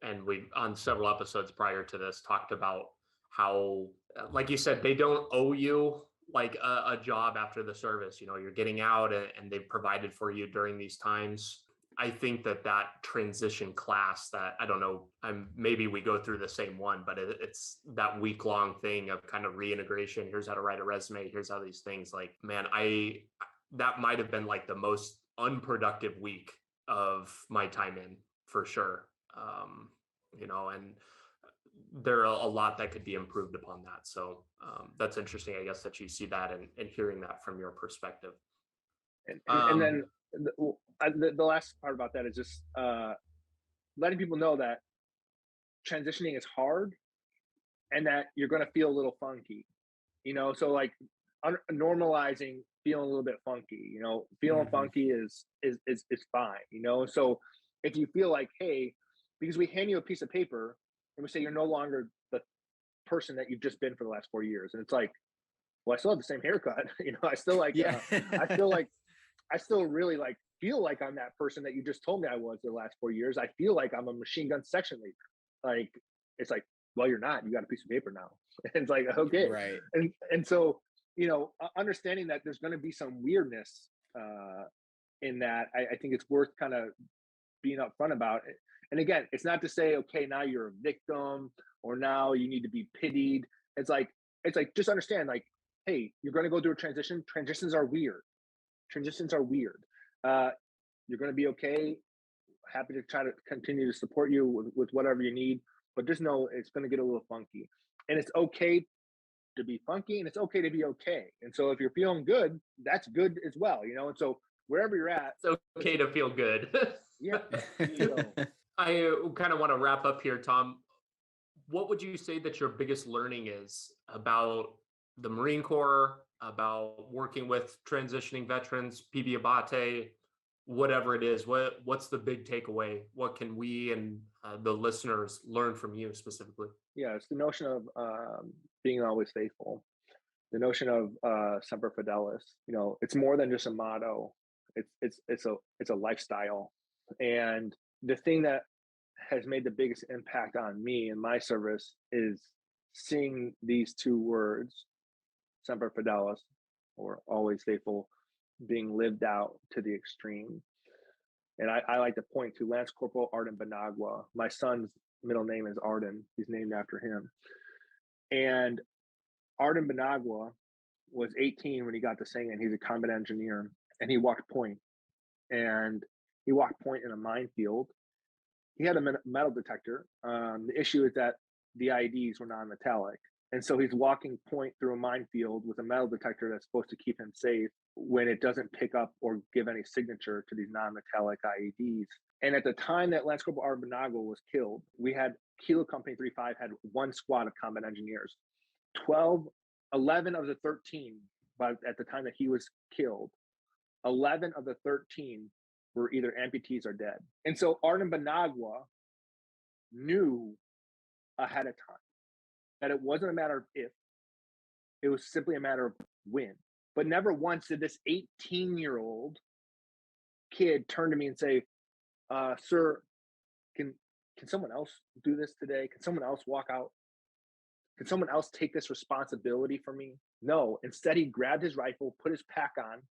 and we've on several episodes prior to this talked about how, like you said, they don't owe you like a job after the service. You're getting out, and they've provided for you during these times. I think that transition class, that, I don't know, maybe we go through the same one, but it's that week-long thing of kind of reintegration. Here's how to write a resume. Here's how these things, like, man, that might have been like the most unproductive week of my time in, for sure. And there are a lot that could be improved upon that. So that's interesting, I guess, that you see that and hearing that from your perspective. And then the last part about that is just letting people know that transitioning is hard and that you're going to feel a little funky, so like normalizing feeling a little bit funky, feeling funky is fine, so if you feel like, hey, because we hand you a piece of paper and we say you're no longer the person that you've just been for the last 4 years, and it's like, well, I still have the same haircut, I still like I still really like feel like I'm that person that you just told me I was the last 4 years. I feel like I'm a machine gun section leader. Like, it's like, well, you're not. You got a piece of paper now. And it's like, okay, right. And so, understanding that there's going to be some weirdness in that, I think it's worth kind of being upfront about it. And again, it's not to say, okay, now you're a victim or now you need to be pitied. It's like just understand, like, hey, you're going to go through a transition. Transitions are weird. You're going to be okay. Happy to try to continue to support you with whatever you need, but just know it's going to get a little funky, and it's okay to be funky, and it's okay to be okay. And so if you're feeling good, that's good as well, and so wherever you're at, it's okay to feel good. Yeah. I kind of want to wrap up here, Tom. What would you say that your biggest learning is about the Marine Corps, about working with transitioning veterans, PB Abbate, whatever it is? What's the big takeaway? What can we and the listeners learn from you specifically? Yeah, it's the notion of being always faithful. The notion of Semper Fidelis. It's more than just a motto. It's a lifestyle. And the thing that has made the biggest impact on me in my service is seeing these two words, Semper Fidelis, or always faithful, being lived out to the extreme. And I like to point to Lance Corporal Arden Benagwa. My son's middle name is Arden. He's named after him. And Arden Benagwa was 18 when he got to singing. He's a combat engineer, and he walked point. And he walked point in a minefield. He had a metal detector. The issue is that the IEDs were non-metallic. And so he's walking point through a minefield with a metal detector that's supposed to keep him safe when it doesn't pick up or give any signature to these non-metallic IEDs. And at the time that Lance Corporal Arden Benagwa was killed, we had Kilo Company 35 had one squad of combat engineers. 11 of the 13, but at the time that he was killed, 11 of the 13 were either amputees or dead. And so Arden Benagwa knew ahead of time that it wasn't a matter of if, it was simply a matter of when. But never once did this 18-year-old kid turn to me and say, sir, can someone else do this today? Can someone else walk out? Can someone else take this responsibility for me? No, instead he grabbed his rifle, put his pack on,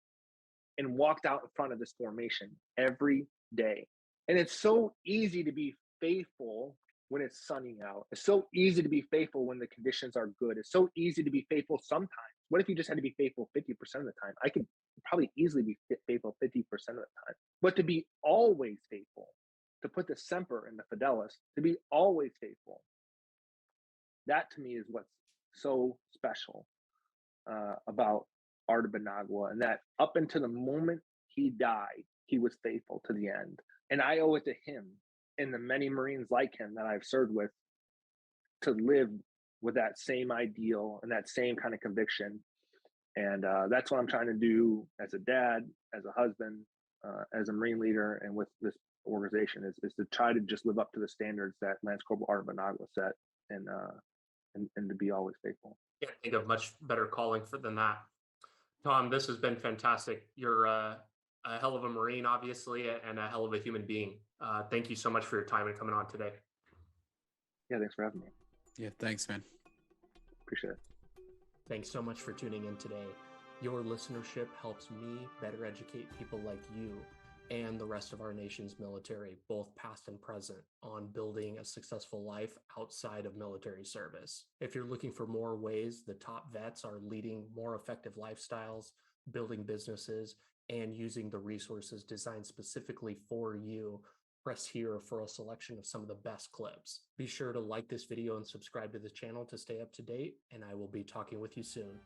and walked out in front of this formation every day. And it's so easy to be faithful when it's sunny out. It's so easy to be faithful when the conditions are good. It's so easy to be faithful sometimes. What if you just had to be faithful 50% of the time? I could probably easily be faithful 50% of the time. But to be always faithful, to put the Semper in the Fidelis, to be always faithful, that to me is what's so special about Arden Benagwa, and that up until the moment he died, he was faithful to the end. And I owe it to him and the many Marines like him that I've served with to live with that same ideal and that same kind of conviction. And that's what I'm trying to do as a dad, as a husband, as a Marine leader, and with this organization is to try to just live up to the standards that Lance Corporal Arden Benagwa set, and to be always faithful. Can't think of much better calling than that. Tom, this has been fantastic. You're a hell of a Marine, obviously, and a hell of a human being. Thank you so much for your time and coming on today. Yeah, thanks for having me. Yeah, thanks, man. Appreciate it. Thanks so much for tuning in today. Your listenership helps me better educate people like you and the rest of our nation's military, both past and present, on building a successful life outside of military service. If you're looking for more ways the top vets are leading more effective lifestyles, building businesses, and using the resources designed specifically for you, Press here for a selection of some of the best clips. Be sure to like this video and subscribe to the channel to stay up to date, and I will be talking with you soon.